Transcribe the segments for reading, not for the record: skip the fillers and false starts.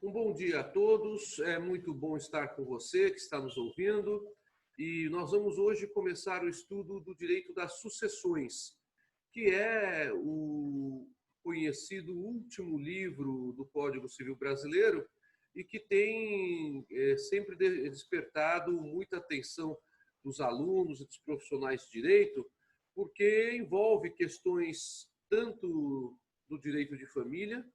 Um bom dia a todos, é muito bom estar com você que está nos ouvindo e nós vamos hoje começar o estudo do direito das sucessões, que é o conhecido último livro do Código Civil Brasileiro e que tem sempre despertado muita atenção dos alunos e dos profissionais de direito, porque envolve questões tanto do direito de família,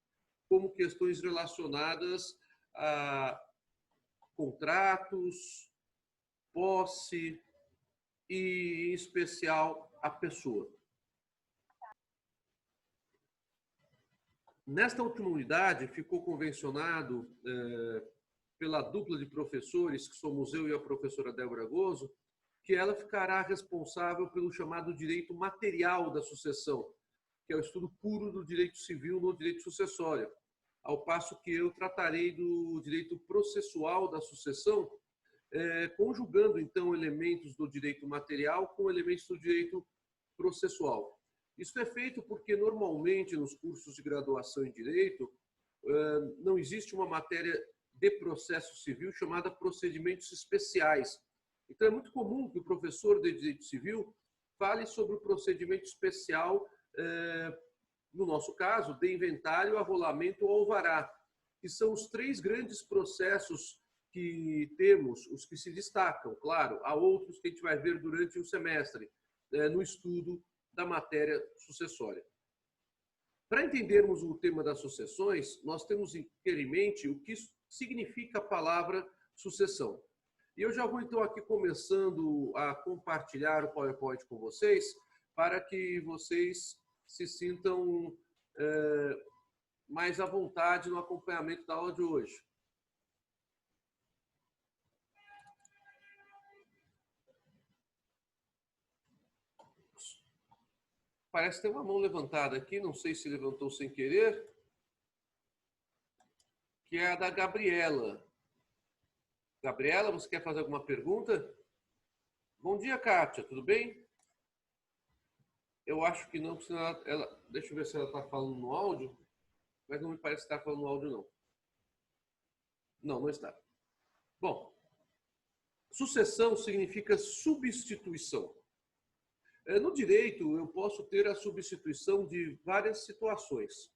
como questões relacionadas a contratos, posse e, em especial, a pessoa. Nesta última unidade, ficou convencionado pela dupla de professores, que somos eu e a professora Débora Gozo, que ela ficará responsável pelo chamado direito material da sucessão, que é o estudo puro do direito civil no direito sucessório, ao passo que eu tratarei do direito processual da sucessão, conjugando, então, elementos do direito material com elementos do direito processual. Isso é feito porque, normalmente, nos cursos de graduação em direito, não existe uma matéria de processo civil chamada procedimentos especiais. Então, é muito comum que o professor de direito civil fale sobre o procedimento especial, no nosso caso, de inventário, arrolamento ou alvará, que são os três grandes processos que temos, os que se destacam. Claro, há outros que a gente vai ver durante o semestre, no estudo da matéria sucessória. Para entendermos o tema das sucessões, nós temos que ter em mente o que significa a palavra sucessão. E eu já vou, então, aqui começando a compartilhar o PowerPoint com vocês, para que vocês se sintam mais à vontade no acompanhamento da aula de hoje. Parece ter uma mão levantada aqui, não sei se levantou sem querer, que é a da Gabriela. Gabriela, você quer fazer alguma pergunta? Bom dia, Kátia, tudo bem? Eu acho que não, porque deixa eu ver se ela está falando no áudio, mas não me parece estar falando no áudio, não. Não, não está. Bom, sucessão significa substituição. No direito, eu posso ter a substituição de várias situações.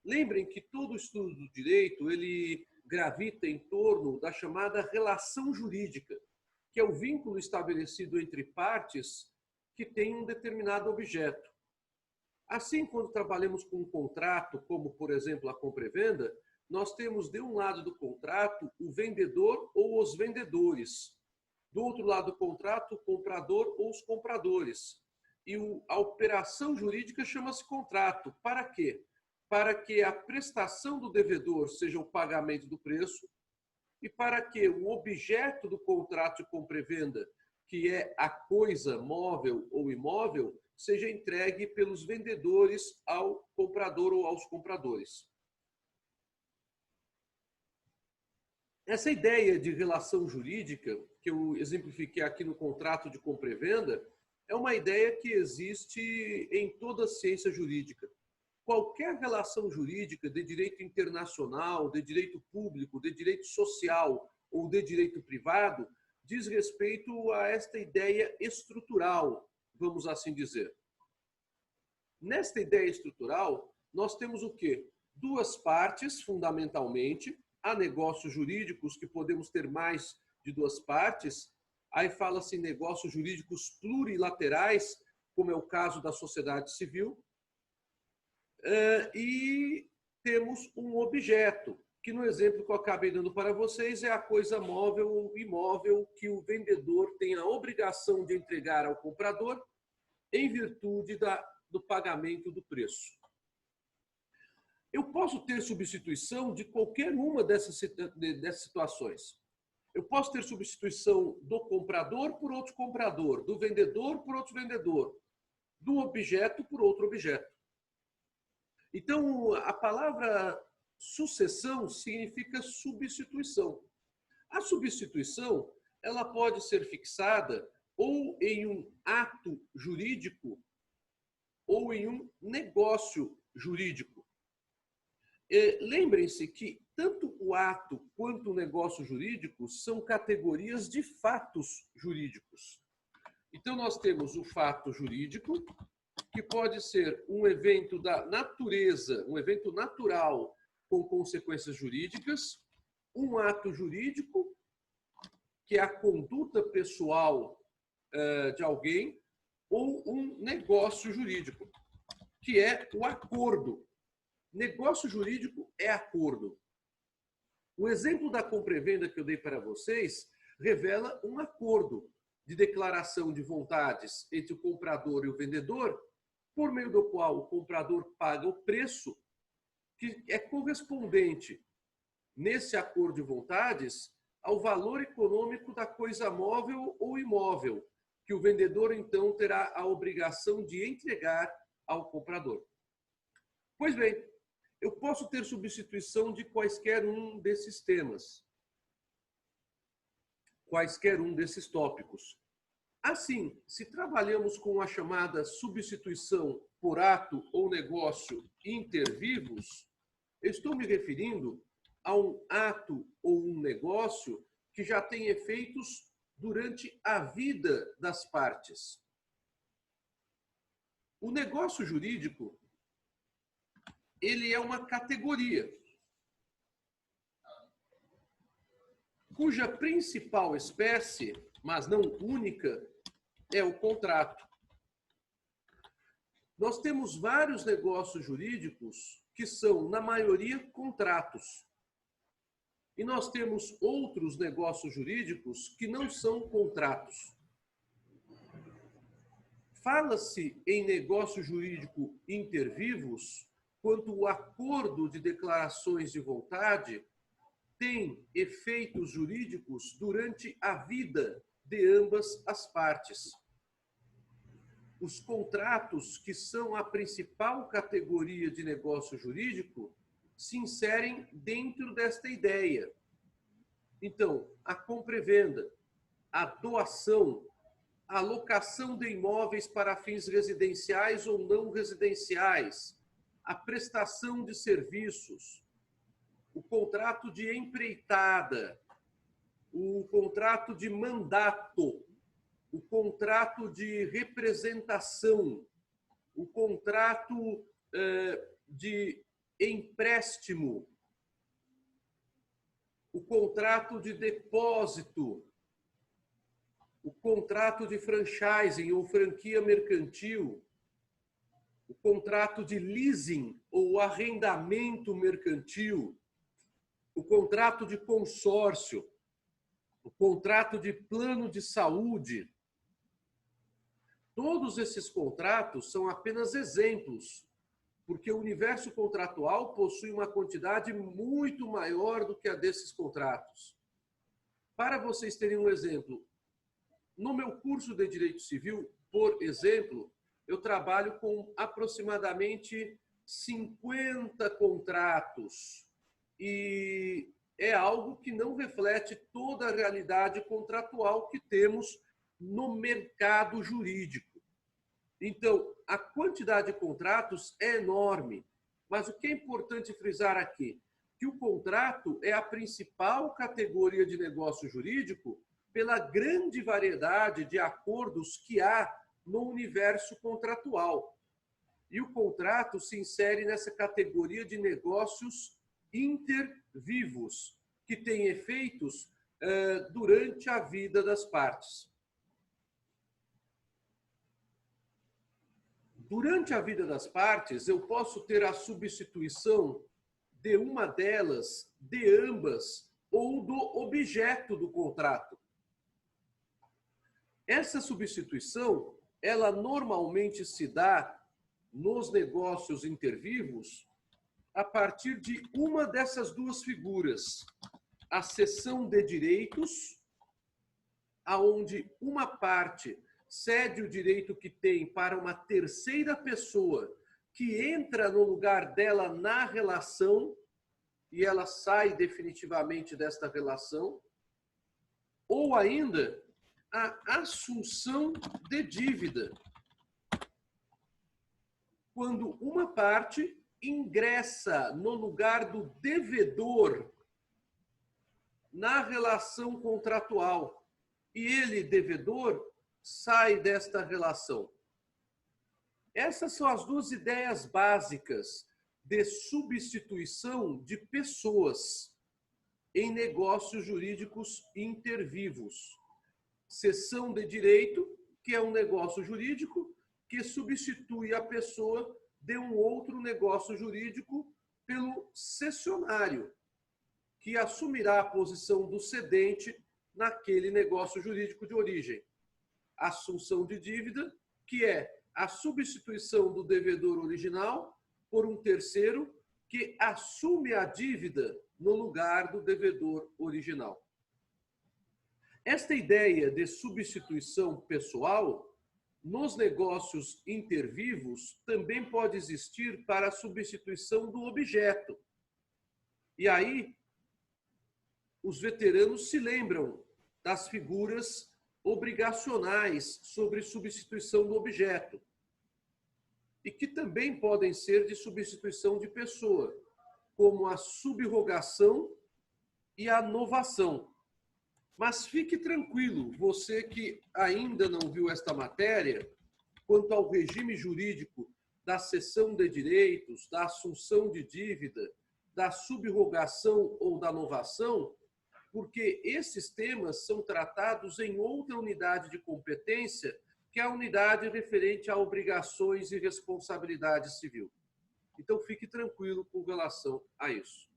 Lembrem que todo estudo do direito, ele gravita em torno da chamada relação jurídica, que é o vínculo estabelecido entre partes que têm um determinado objeto. Assim, quando trabalhamos com um contrato, como, por exemplo, a compra e venda, nós temos, de um lado do contrato, o vendedor ou os vendedores. Do outro lado do contrato, o comprador ou os compradores. E a operação jurídica chama-se contrato. Para quê? Para que a prestação do devedor seja o pagamento do preço e para que o objeto do contrato de compra e venda, que é a coisa móvel ou imóvel, seja entregue pelos vendedores ao comprador ou aos compradores. Essa ideia de relação jurídica, que eu exemplifiquei aqui no contrato de compra e venda, é uma ideia que existe em toda a ciência jurídica. Qualquer relação jurídica de direito internacional, de direito público, de direito social ou de direito privado diz respeito a esta ideia estrutural, vamos assim dizer. Nesta ideia estrutural, nós temos o quê? Duas partes, fundamentalmente. Há negócios jurídicos que podemos ter mais de duas partes. Aí fala-se em negócios jurídicos plurilaterais, como é o caso da sociedade civil. E temos um objeto, que no exemplo que eu acabei dando para vocês é a coisa móvel ou imóvel que o vendedor tem a obrigação de entregar ao comprador em virtude do pagamento do preço. Eu posso ter substituição de qualquer uma dessas situações. Eu posso ter substituição do comprador por outro comprador, do vendedor por outro vendedor, do objeto por outro objeto. Então, a palavra sucessão significa substituição. A substituição, ela pode ser fixada ou em um ato jurídico ou em um negócio jurídico. Lembrem-se que tanto o ato quanto o negócio jurídico são categorias de fatos jurídicos. Então, nós temos o fato jurídico, que pode ser um evento da natureza, um evento natural com consequências jurídicas, um ato jurídico, que é a conduta pessoal de alguém, ou um negócio jurídico, que é o acordo. Negócio jurídico é acordo. O exemplo da compra e venda que eu dei para vocês revela um acordo de declaração de vontades entre o comprador e o vendedor, por meio do qual o comprador paga o preço que é correspondente nesse acordo de vontades ao valor econômico da coisa móvel ou imóvel, que o vendedor então terá a obrigação de entregar ao comprador. Pois bem, eu posso ter substituição de quaisquer um desses temas, quaisquer um desses tópicos. Assim, se trabalhamos com a chamada substituição por ato ou negócio inter vivos, eu estou me referindo a um ato ou um negócio que já tem efeitos durante a vida das partes. O negócio jurídico, ele é uma categoria cuja principal espécie, mas não única, é o contrato. Nós temos vários negócios jurídicos que são, na maioria, contratos. E nós temos outros negócios jurídicos que não são contratos. Fala-se em negócio jurídico inter vivos quando o acordo de declarações de vontade tem efeitos jurídicos durante a vida de ambas as partes. Os contratos, que são a principal categoria de negócio jurídico, se inserem dentro desta ideia. Então, a compra e venda, a doação, a locação de imóveis para fins residenciais ou não residenciais, a prestação de serviços, o contrato de empreitada, o contrato de mandato, o contrato de representação, o contrato de empréstimo, o contrato de depósito, o contrato de franchising ou franquia mercantil, o contrato de leasing ou arrendamento mercantil, o contrato de consórcio, o contrato de plano de saúde. Todos esses contratos são apenas exemplos, porque o universo contratual possui uma quantidade muito maior do que a desses contratos. Para vocês terem um exemplo, no meu curso de Direito Civil, por exemplo, eu trabalho com aproximadamente 50 contratos e é algo que não reflete toda a realidade contratual que temos no mercado jurídico. Então, a quantidade de contratos é enorme, mas o que é importante frisar aqui? Que o contrato é a principal categoria de negócio jurídico pela grande variedade de acordos que há no universo contratual. E o contrato se insere nessa categoria de negócios intervivos, que têm efeitos durante a vida das partes. Durante a vida das partes, eu posso ter a substituição de uma delas, de ambas, ou do objeto do contrato. Essa substituição, ela normalmente se dá nos negócios intervivos a partir de uma dessas duas figuras. A cessão de direitos, aonde uma parte cede o direito que tem para uma terceira pessoa que entra no lugar dela na relação e ela sai definitivamente desta relação, ou ainda a assunção de dívida, quando uma parte ingressa no lugar do devedor na relação contratual. E ele, devedor, sai desta relação. Essas são as duas ideias básicas de substituição de pessoas em negócios jurídicos intervivos. Cessão de direito, que é um negócio jurídico que substitui a pessoa de um outro negócio jurídico pelo cessionário, que assumirá a posição do cedente naquele negócio jurídico de origem. Assunção de dívida, que é a substituição do devedor original por um terceiro que assume a dívida no lugar do devedor original. Esta ideia de substituição pessoal nos negócios intervivos também pode existir para a substituição do objeto. E aí, os veteranos se lembram das figuras obrigacionais sobre substituição do objeto e que também podem ser de substituição de pessoa, como a subrogação e a novação. Mas fique tranquilo, você que ainda não viu esta matéria, quanto ao regime jurídico da cessão de direitos, da assunção de dívida, da subrogação ou da novação, porque esses temas são tratados em outra unidade de competência, que é a unidade referente a obrigações e responsabilidade civil. Então, fique tranquilo com relação a isso.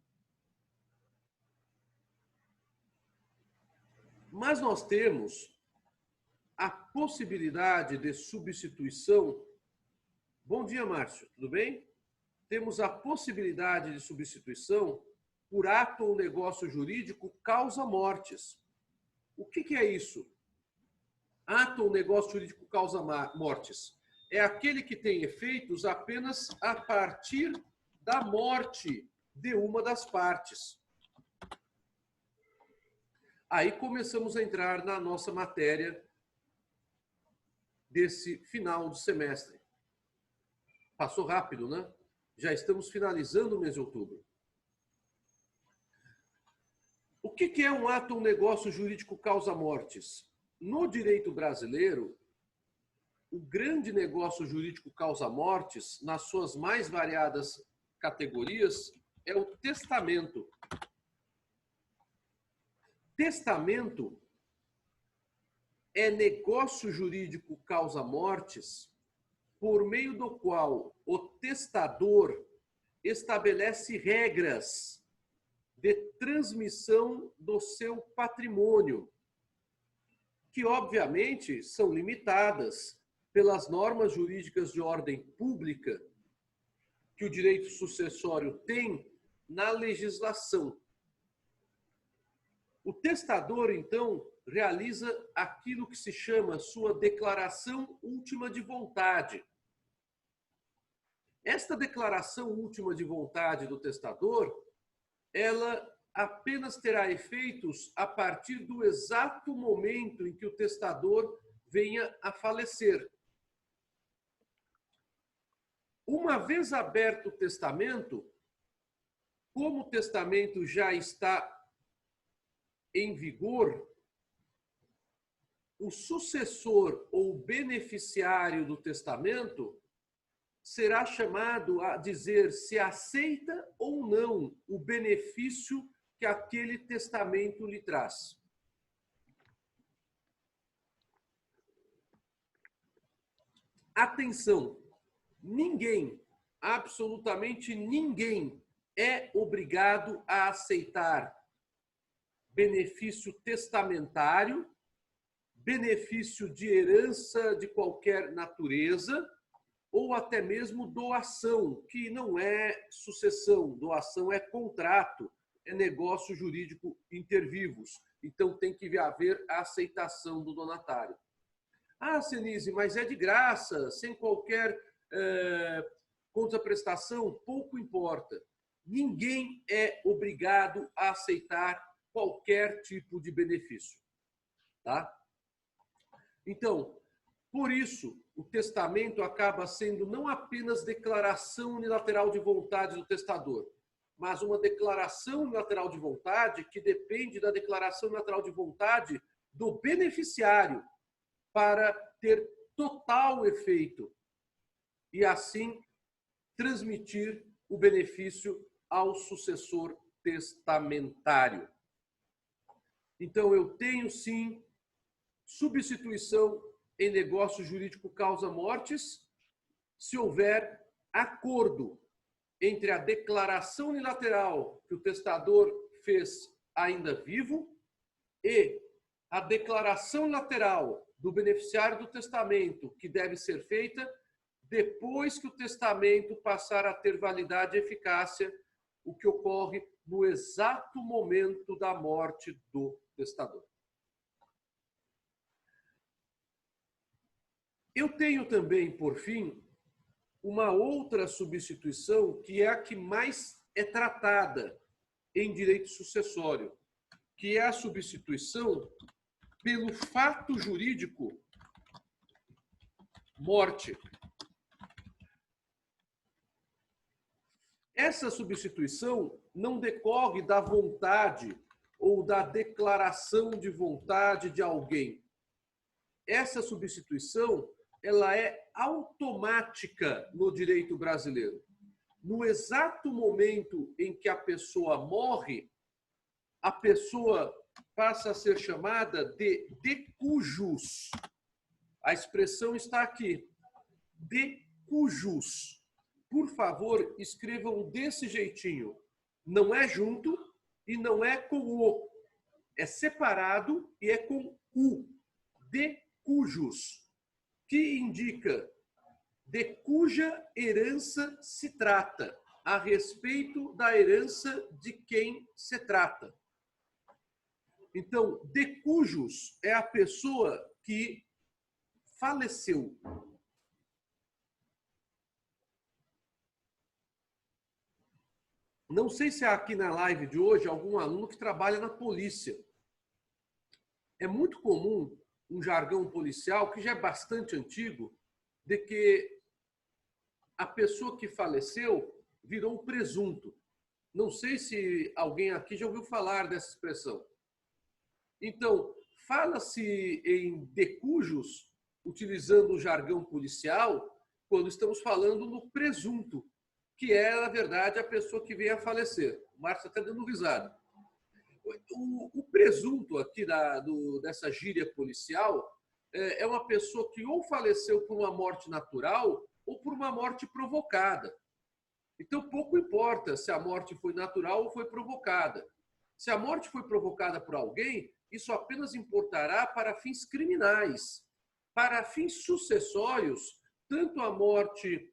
Mas nós temos a possibilidade de substituição. Bom dia, Márcio, tudo bem? Temos a possibilidade de substituição por ato ou negócio jurídico causa-mortes. O que é isso? Ato ou negócio jurídico causa-mortes é aquele que tem efeitos apenas a partir da morte de uma das partes. Aí começamos a entrar na nossa matéria desse final de semestre. Passou rápido, né? Já estamos finalizando o mês de outubro. O que é um ato ou negócio jurídico causa-mortes? No direito brasileiro, o grande negócio jurídico causa-mortes, nas suas mais variadas categorias, é o testamento. Testamento é negócio jurídico causa-mortes por meio do qual o testador estabelece regras de transmissão do seu patrimônio, que obviamente são limitadas pelas normas jurídicas de ordem pública que o direito sucessório tem na legislação. O testador, então, realiza aquilo que se chama sua declaração última de vontade. Esta declaração última de vontade do testador, ela apenas terá efeitos a partir do exato momento em que o testador venha a falecer. Uma vez aberto o testamento, como o testamento já está em vigor, o sucessor ou beneficiário do testamento será chamado a dizer se aceita ou não o benefício que aquele testamento lhe traz. Atenção! Ninguém, absolutamente ninguém, é obrigado a aceitar benefício testamentário, benefício de herança de qualquer natureza, ou até mesmo doação, que não é sucessão, doação é contrato, é negócio jurídico intervivos. Então tem que haver a aceitação do donatário. Ah, Senise, mas é de graça, sem qualquer contraprestação, pouco importa. Ninguém é obrigado a aceitar qualquer tipo de benefício. Tá? Então, Por isso, o testamento acaba sendo não apenas declaração unilateral de vontade do testador, mas uma declaração unilateral de vontade que depende da declaração unilateral de vontade do beneficiário para ter total efeito e, assim, transmitir o benefício ao sucessor testamentário. Então, eu tenho, sim, substituição em negócio jurídico causa-mortes se houver acordo entre a declaração unilateral que o testador fez ainda vivo e a declaração unilateral do beneficiário do testamento, que deve ser feita depois que o testamento passar a ter validade e eficácia, o que ocorre no exato momento da morte do testador. Eu tenho também, por fim, uma outra substituição que é a que mais é tratada em direito sucessório, que é a substituição pelo fato jurídico morte. Essa substituição não decorre da vontade ou da declaração de vontade de alguém. Essa substituição, ela é automática no direito brasileiro. No exato momento em que a pessoa morre, a pessoa passa a ser chamada de cujus. A expressão está aqui, de cujus. Por favor, escrevam desse jeitinho. Não é junto e não é com o. É separado e é com u. De cujus, que indica de cuja herança se trata, a respeito da herança de quem se trata. Então, de cujus é a pessoa que faleceu. Não sei se há aqui na live de hoje algum aluno que trabalha na polícia. É muito comum um jargão policial, que já é bastante antigo, de que a pessoa que faleceu virou um presunto. Não sei se alguém aqui já ouviu falar dessa expressão. Então, fala-se em decujus, utilizando o jargão policial, quando estamos falando no presunto, que é, na verdade, a pessoa que veio a falecer. O Márcio está dando risada. O presunto aqui dessa gíria policial é uma pessoa que ou faleceu por uma morte natural ou por uma morte provocada. Então, pouco importa se a morte foi natural ou foi provocada. Se a morte foi provocada por alguém, isso apenas importará para fins criminais. Para fins sucessórios, tanto a morte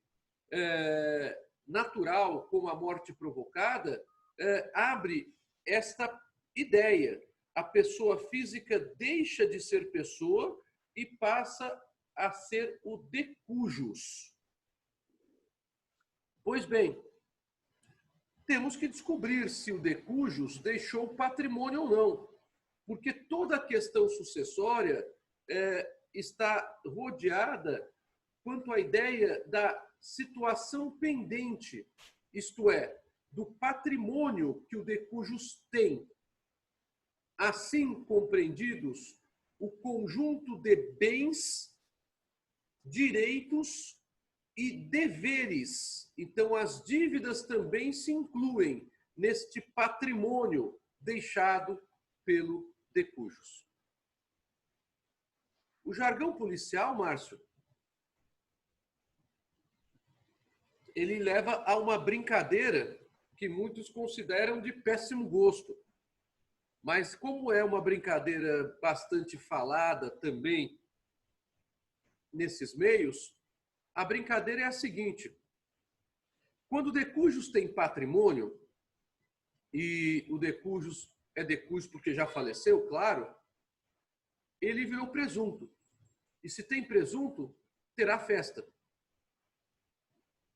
natural como a morte provocada abre esta ideia. A pessoa física deixa de ser pessoa e passa a ser o de cujus. Pois bem, temos que descobrir se o de cujus deixou patrimônio ou não, porque toda a questão sucessória está rodeada quanto à ideia da situação pendente, isto é, do patrimônio que o de cujus tem. Assim compreendidos, o conjunto de bens, direitos e deveres. Então, as dívidas também se incluem neste patrimônio deixado pelo de cujus. O jargão policial, Márcio, ele leva a uma brincadeira que muitos consideram de péssimo gosto. Mas como é uma brincadeira bastante falada também nesses meios, a brincadeira é a seguinte: quando o de cujus tem patrimônio, e o de cujus é de cujus porque já faleceu, claro, ele virou presunto. E se tem presunto, terá festa.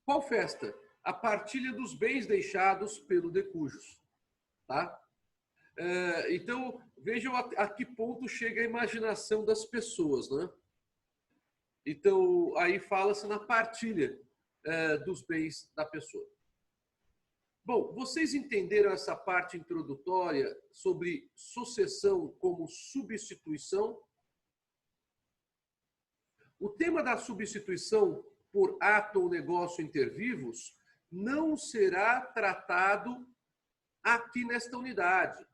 Qual festa? A partilha dos bens deixados pelo de cujus. Tá? Então, vejam a que ponto chega a imaginação das pessoas, né? Então, aí fala-se na partilha dos bens da pessoa. Bom, vocês entenderam essa parte introdutória sobre sucessão como substituição? O tema da substituição por ato ou negócio inter vivos não será tratado aqui nesta unidade,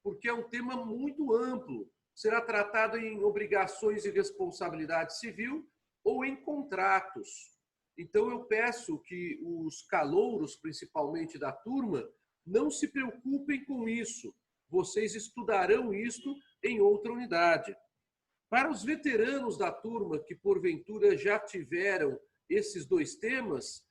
porque é um tema muito amplo. Será tratado em obrigações e responsabilidade civil ou em contratos. Então, eu peço que os calouros, principalmente da turma, não se preocupem com isso. Vocês estudarão isto em outra unidade. Para os veteranos da turma que, porventura, já tiveram esses dois temas,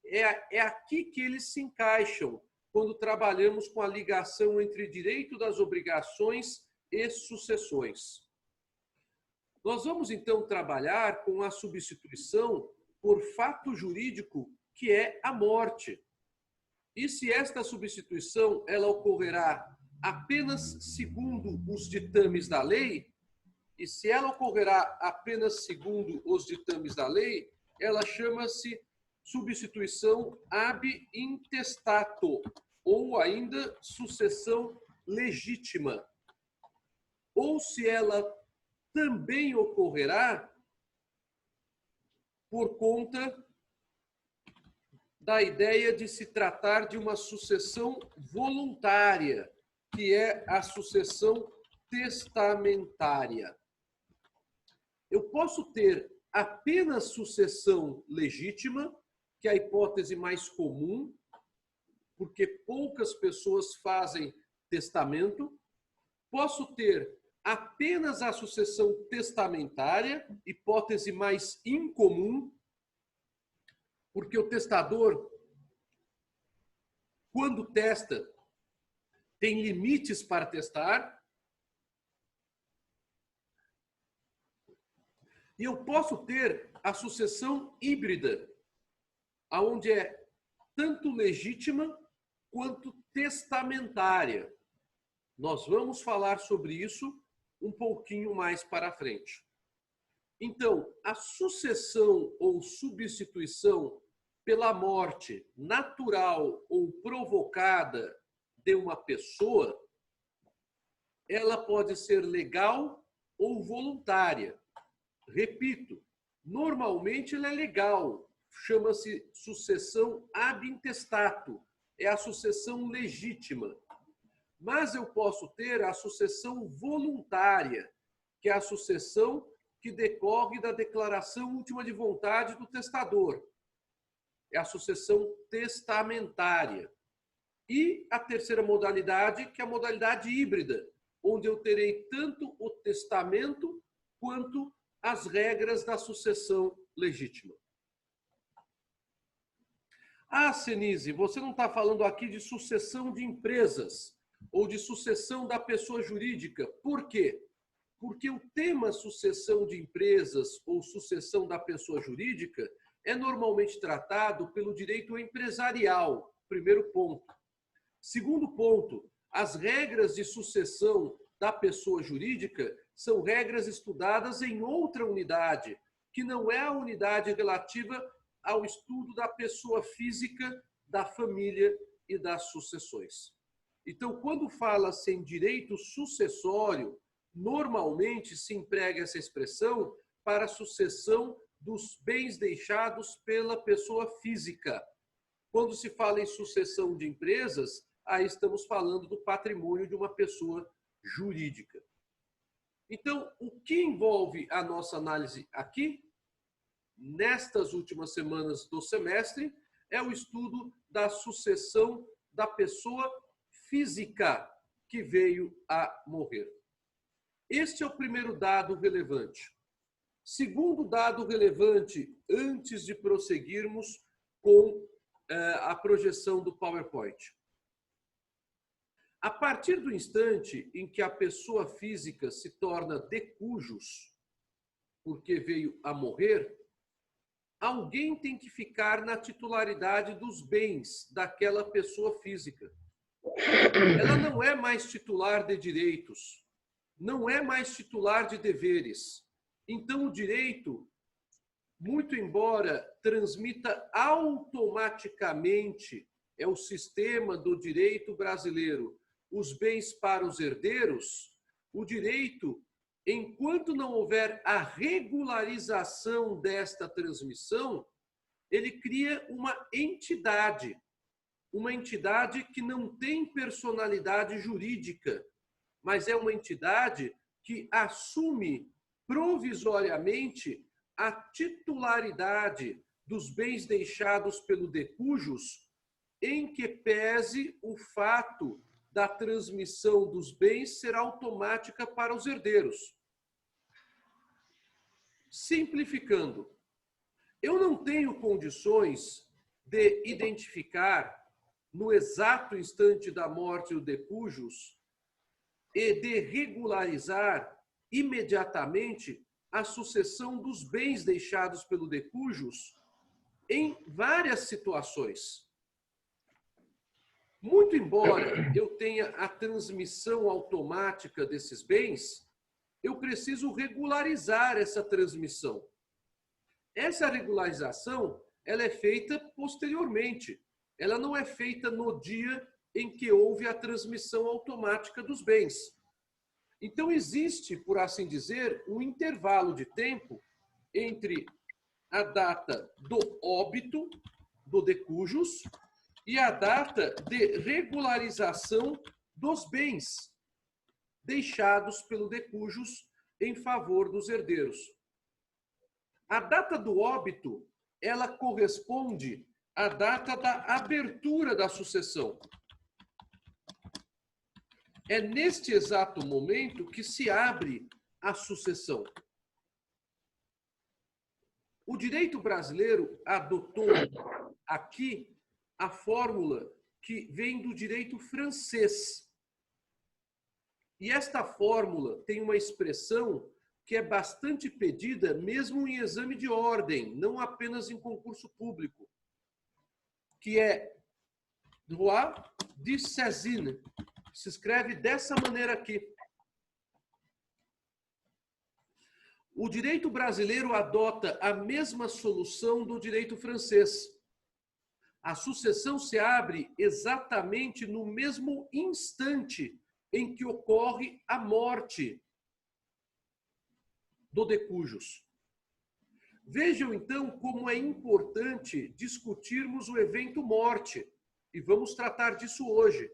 é aqui que eles se encaixam quando trabalhamos com a ligação entre direito das obrigações e sucessões. Nós vamos, então, trabalhar com a substituição por fato jurídico, que é a morte. E se esta substituição ela ocorrerá apenas segundo os ditames da lei, e se ela ocorrerá apenas segundo os ditames da lei, ela chama-se substituição ab intestato, ou ainda sucessão legítima. Ou se ela também ocorrerá por conta da ideia de se tratar de uma sucessão voluntária, que é a sucessão testamentária. Eu posso ter apenas sucessão legítima, que é a hipótese mais comum, porque poucas pessoas fazem testamento. Posso ter apenas a sucessão testamentária, hipótese mais incomum, porque o testador, quando testa, tem limites para testar. E eu posso ter a sucessão híbrida, onde é tanto legítima quanto testamentária. Nós vamos falar sobre isso um pouquinho mais para frente. Então, a sucessão ou substituição pela morte natural ou provocada de uma pessoa, ela pode ser legal ou voluntária. Repito, normalmente ela é legal, chama-se sucessão ab intestato, é a sucessão legítima. Mas eu posso ter a sucessão voluntária, que é a sucessão que decorre da declaração última de vontade do testador. É a sucessão testamentária. E a terceira modalidade, que é a modalidade híbrida, onde eu terei tanto o testamento quanto as regras da sucessão legítima. Ah, Senise, você não está falando aqui de sucessão de empresas ou de sucessão da pessoa jurídica. Por quê? Porque o tema sucessão de empresas ou sucessão da pessoa jurídica é normalmente tratado pelo direito empresarial, primeiro ponto. Segundo ponto, as regras de sucessão da pessoa jurídica são regras estudadas em outra unidade, que não é a unidade relativa ao estudo da pessoa física, da família e das sucessões. Então, quando fala-se em direito sucessório, normalmente se emprega essa expressão para a sucessão dos bens deixados pela pessoa física. Quando se fala em sucessão de empresas, aí estamos falando do patrimônio de uma pessoa jurídica. Então, o que envolve a nossa análise aqui, nestas últimas semanas do semestre, é o estudo da sucessão da pessoa física que veio a morrer. Este é o primeiro dado relevante. Segundo dado relevante, antes de prosseguirmos com a projeção do PowerPoint. A partir do instante em que a pessoa física se torna de cujos, porque veio a morrer, alguém tem que ficar na titularidade dos bens daquela pessoa física. Ela não é mais titular de direitos, não é mais titular de deveres. Então, o direito, muito embora transmita automaticamente, é o sistema do direito brasileiro, os bens para os herdeiros, o direito, enquanto não houver a regularização desta transmissão, ele cria uma entidade que não tem personalidade jurídica, mas é uma entidade que assume provisoriamente a titularidade dos bens deixados pelo decujus, em que pese o fato da transmissão dos bens ser automática para os herdeiros. Simplificando, eu não tenho condições de identificar no exato instante da morte do decujus e de regularizar imediatamente a sucessão dos bens deixados pelo decujus em várias situações. Muito embora eu tenha a transmissão automática desses bens, eu preciso regularizar essa transmissão. Essa regularização, ela é feita posteriormente. Ela não é feita no dia em que houve a transmissão automática dos bens. Então, existe, por assim dizer, um intervalo de tempo entre a data do óbito do decujus e a data de regularização dos bens deixados pelo decujus em favor dos herdeiros. A data do óbito, ela corresponde à data da abertura da sucessão. É neste exato momento que se abre a sucessão. O direito brasileiro adotou aqui a fórmula que vem do direito francês. E esta fórmula tem uma expressão que é bastante pedida mesmo em exame de ordem, não apenas em concurso público, que é droit de saisine. Se escreve dessa maneira aqui. O direito brasileiro adota a mesma solução do direito francês. A sucessão se abre exatamente no mesmo instante em que ocorre a morte do decujus. Vejam, então, como é importante discutirmos o evento morte. E vamos tratar disso hoje.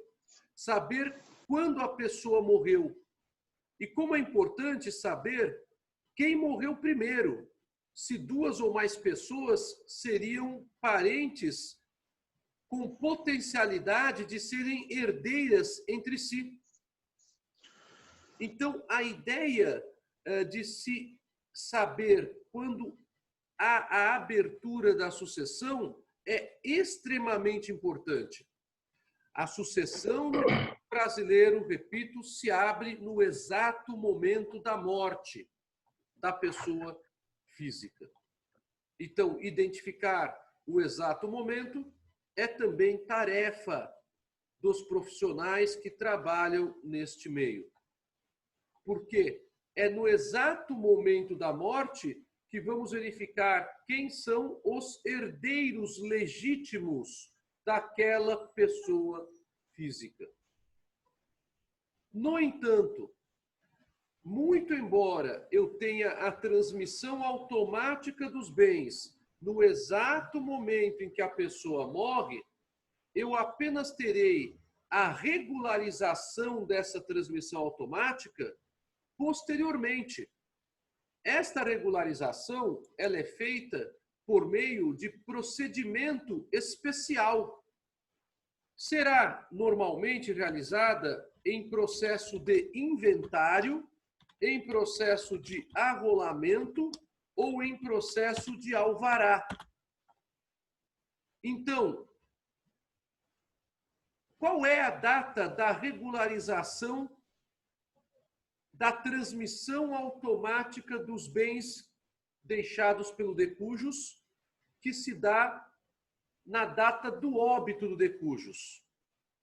Saber quando a pessoa morreu. E como é importante saber quem morreu primeiro. Se duas ou mais pessoas seriam parentes com potencialidade de serem herdeiras entre si. Então, a ideia de se saber quando há a abertura da sucessão é extremamente importante. A sucessão no brasileiro, repito, se abre no exato momento da morte da pessoa física. Então, identificar o exato momento é também tarefa dos profissionais que trabalham neste meio. Porque é no exato momento da morte que vamos verificar quem são os herdeiros legítimos daquela pessoa física. No entanto, muito embora eu tenha a transmissão automática dos bens no exato momento em que a pessoa morre, eu apenas terei a regularização dessa transmissão automática posteriormente. Esta regularização, ela é feita por meio de procedimento especial. Será normalmente realizada em processo de inventário, em processo de arrolamento ou em processo de alvará. Então, qual é a data da regularização da transmissão automática dos bens deixados pelo decujus, que se dá na data do óbito do decujus?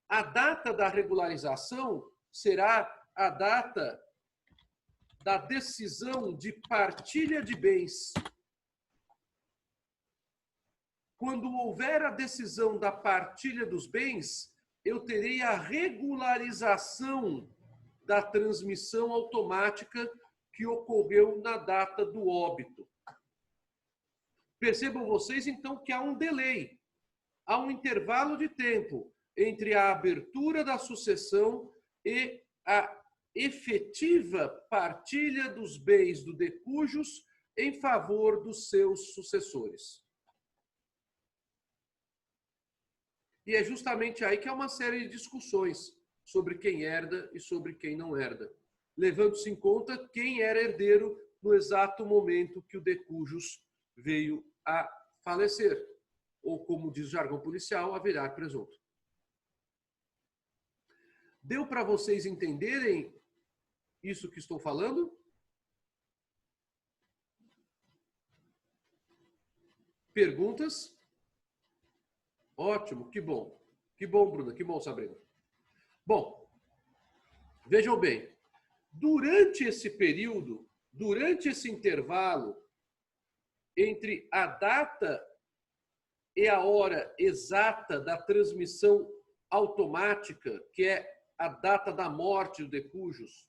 A data da regularização será a data da decisão de partilha de bens. Quando houver a decisão da partilha dos bens, eu terei a regularização da transmissão automática que ocorreu na data do óbito. Percebam vocês, então, que há um delay, há um intervalo de tempo entre a abertura da sucessão e a efetiva partilha dos bens do decujus em favor dos seus sucessores. E é justamente aí que há uma série de discussões sobre quem herda e sobre quem não herda, levando-se em conta quem era herdeiro no exato momento que o decujus veio a falecer, ou como diz o jargão policial, a virar presunto. Deu para vocês entenderem isso que estou falando? Perguntas? Ótimo, que bom. Que bom, Bruna, que bom, Sabrina. Bom, vejam bem, durante esse período, durante esse intervalo entre a data e a hora exata da transmissão automática, que é a data da morte do decujus,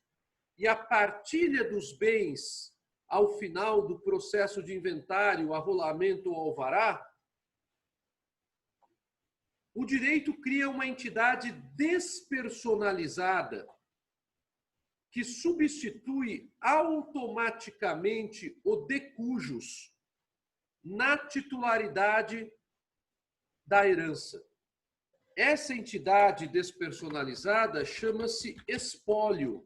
e a partilha dos bens ao final do processo de inventário, arrolamento ou alvará, o direito cria uma entidade despersonalizada que substitui automaticamente o decujus na titularidade da herança. Essa entidade despersonalizada chama-se espólio.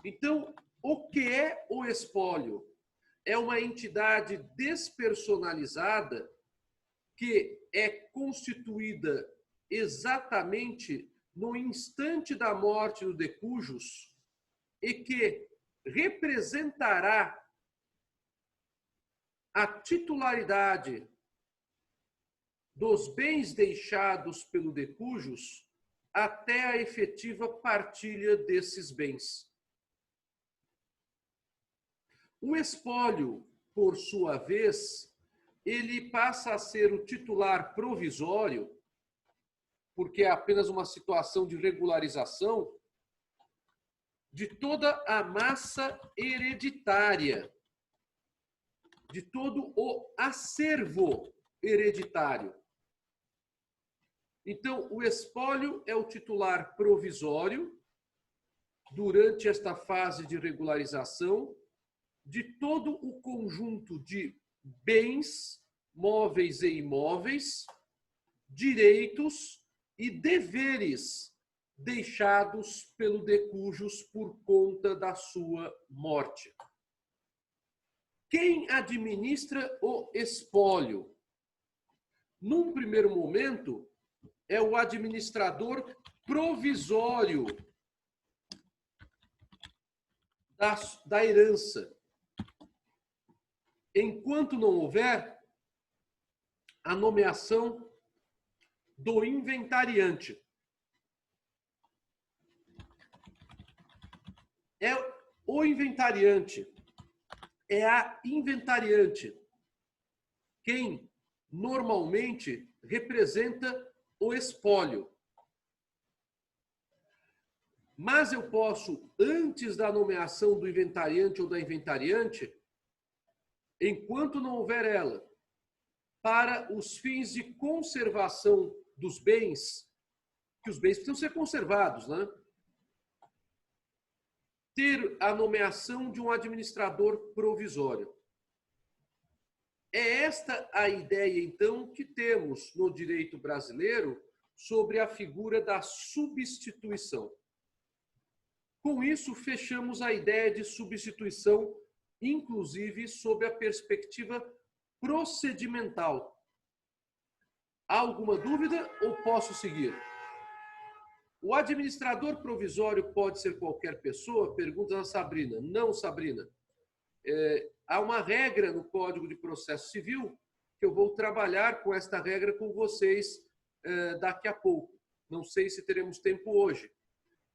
Então, o que é o espólio? É uma entidade despersonalizada que é constituída exatamente no instante da morte do decujus e que representará a titularidade dos bens deixados pelo decujus até a efetiva partilha desses bens. O espólio, por sua vez, ele passa a ser o titular provisório, porque é apenas uma situação de regularização de toda a massa hereditária, de todo o acervo hereditário. Então, o espólio é o titular provisório durante esta fase de regularização de todo o conjunto de bens, móveis e imóveis, direitos e deveres deixados pelo decujus por conta da sua morte. Quem administra o espólio? Num primeiro momento, é o administrador provisório da herança. Enquanto não houver a nomeação do inventariante. É o inventariante, é a inventariante quem normalmente representa o espólio. Mas eu posso, antes da nomeação do inventariante ou da inventariante, enquanto não houver ela, para os fins de conservação dos bens, que os bens precisam ser conservados, né? Ter a nomeação de um administrador provisório. É esta a ideia, então, que temos no direito brasileiro sobre a figura da substituição. Com isso, fechamos a ideia de substituição, inclusive sob a perspectiva procedimental. Há alguma dúvida ou posso seguir? O administrador provisório pode ser qualquer pessoa? Pergunta a Sabrina. Não, Sabrina. Há uma regra no Código de Processo Civil que eu vou trabalhar com esta regra com vocês daqui a pouco. Não sei se teremos tempo hoje.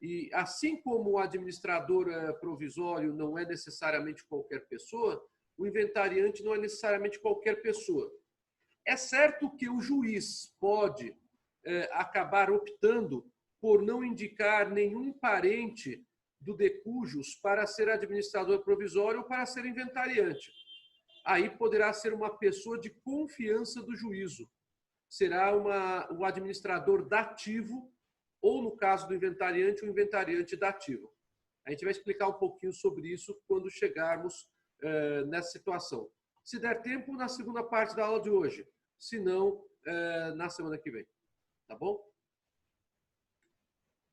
E assim como o administrador provisório não é necessariamente qualquer pessoa, o inventariante não é necessariamente qualquer pessoa. É certo que o juiz pode acabar optando por não indicar nenhum parente do de cujos para ser administrador provisório ou para ser inventariante. Aí poderá ser uma pessoa de confiança do juízo. Será o administrador dativo, ou no caso do inventariante, o inventariante dativo. A gente vai explicar um pouquinho sobre isso quando chegarmos nessa situação. Se der tempo, na segunda parte da aula de hoje. Se não, na semana que vem. Tá bom?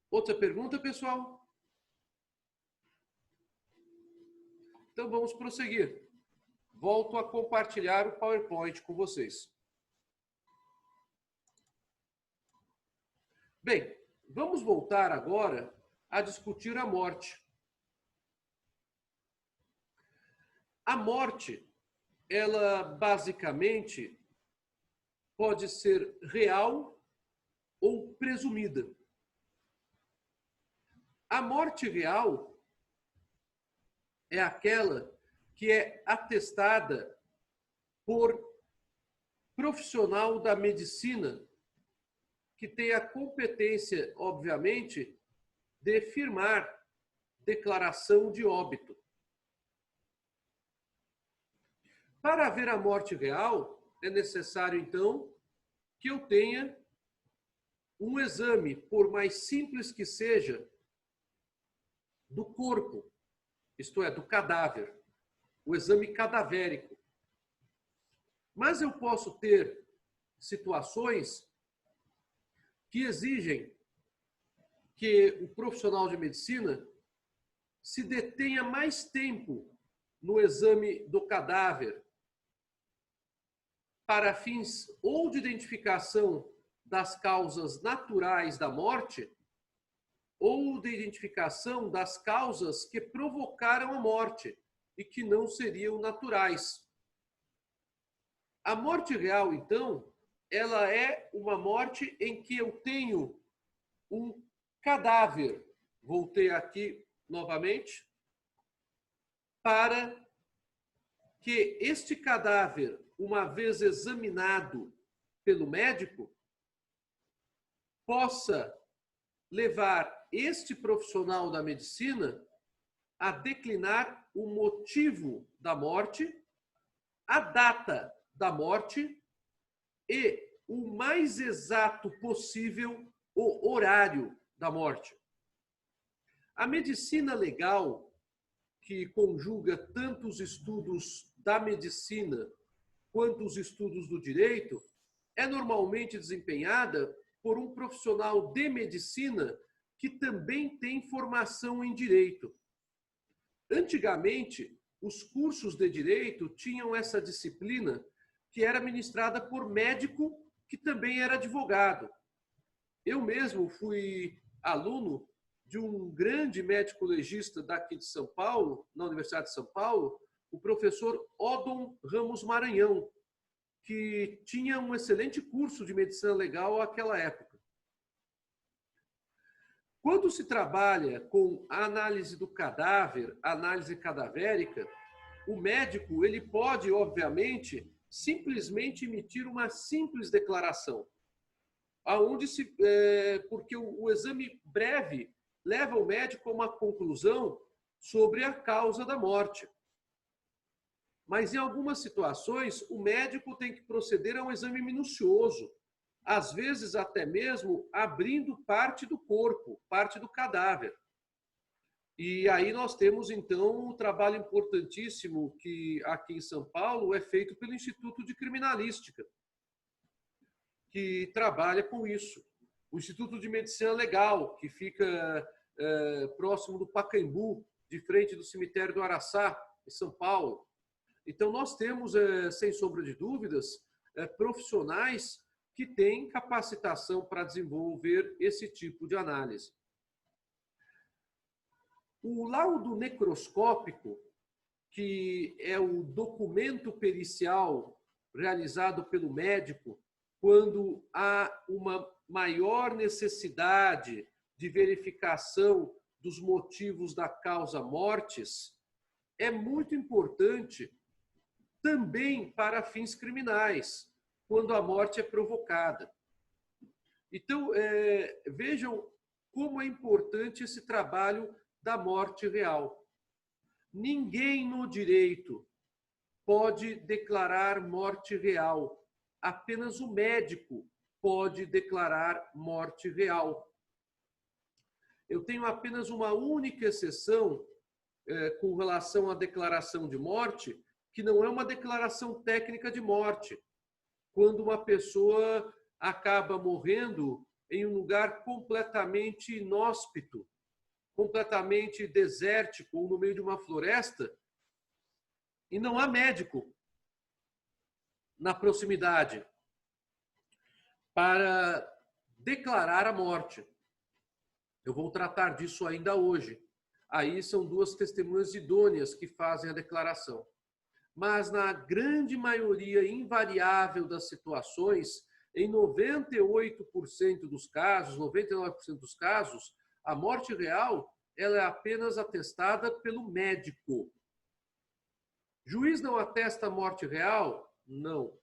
Outra pergunta, pessoal? Então vamos prosseguir. Volto a compartilhar o PowerPoint com vocês. Bem, vamos voltar agora a discutir a morte. A morte, ela basicamente pode ser real ou presumida. A morte real é aquela que é atestada por profissional da medicina que tem a competência, obviamente, de firmar declaração de óbito. Para haver a morte real, é necessário, então, que eu tenha um exame, por mais simples que seja, do corpo, isto é, do cadáver, o exame cadavérico. Mas eu posso ter situações que exigem que o profissional de medicina se detenha mais tempo no exame do cadáver para fins ou de identificação das causas naturais da morte ou de identificação das causas que provocaram a morte e que não seriam naturais. A morte real, então, ela é uma morte em que eu tenho um cadáver. Voltei aqui novamente para que este cadáver, uma vez examinado pelo médico, possa levar este profissional da medicina a declinar o motivo da morte, a data da morte e o mais exato possível o horário da morte. A medicina legal, que conjuga tanto os estudos da medicina quanto os estudos do direito, é normalmente desempenhada por um profissional de medicina que também tem formação em direito. Antigamente, os cursos de direito tinham essa disciplina que era ministrada por médico que também era advogado. Eu mesmo fui aluno de um grande médico legista daqui de São Paulo, na Universidade de São Paulo, o professor Odon Ramos Maranhão, que tinha um excelente curso de medicina legal naquela época. Quando se trabalha com a análise do cadáver, análise cadavérica, o médico ele pode, obviamente, simplesmente emitir uma simples declaração, porque o exame breve leva o médico a uma conclusão sobre a causa da morte. Mas em algumas situações, o médico tem que proceder a um exame minucioso, às vezes até mesmo abrindo parte do corpo, parte do cadáver. E aí nós temos, então, um trabalho importantíssimo que aqui em São Paulo é feito pelo Instituto de Criminalística, que trabalha com isso. O Instituto de Medicina Legal, que fica próximo do Pacaembu, de frente do cemitério do Araçá, em São Paulo. Então, nós temos, sem sombra de dúvidas, profissionais que têm capacitação para desenvolver esse tipo de análise. O laudo necroscópico, que é o documento pericial realizado pelo médico quando há uma maior necessidade de verificação dos motivos da causa mortis é muito importante também para fins criminais, quando a morte é provocada. Então, vejam como é importante esse trabalho da morte real. Ninguém no direito pode declarar morte real. Apenas o médico pode declarar morte real. Eu tenho apenas uma única exceção com relação à declaração de morte, que não é uma declaração técnica de morte. Quando uma pessoa acaba morrendo em um lugar completamente inóspito, completamente desértico ou no meio de uma floresta, e não há médico na proximidade para declarar a morte. Eu vou tratar disso ainda hoje. Aí são duas testemunhas idôneas que fazem a declaração. Mas na grande maioria invariável das situações, em 98% dos casos, 99% dos casos, a morte real ela é apenas atestada pelo médico. Juiz não atesta a morte real? Não.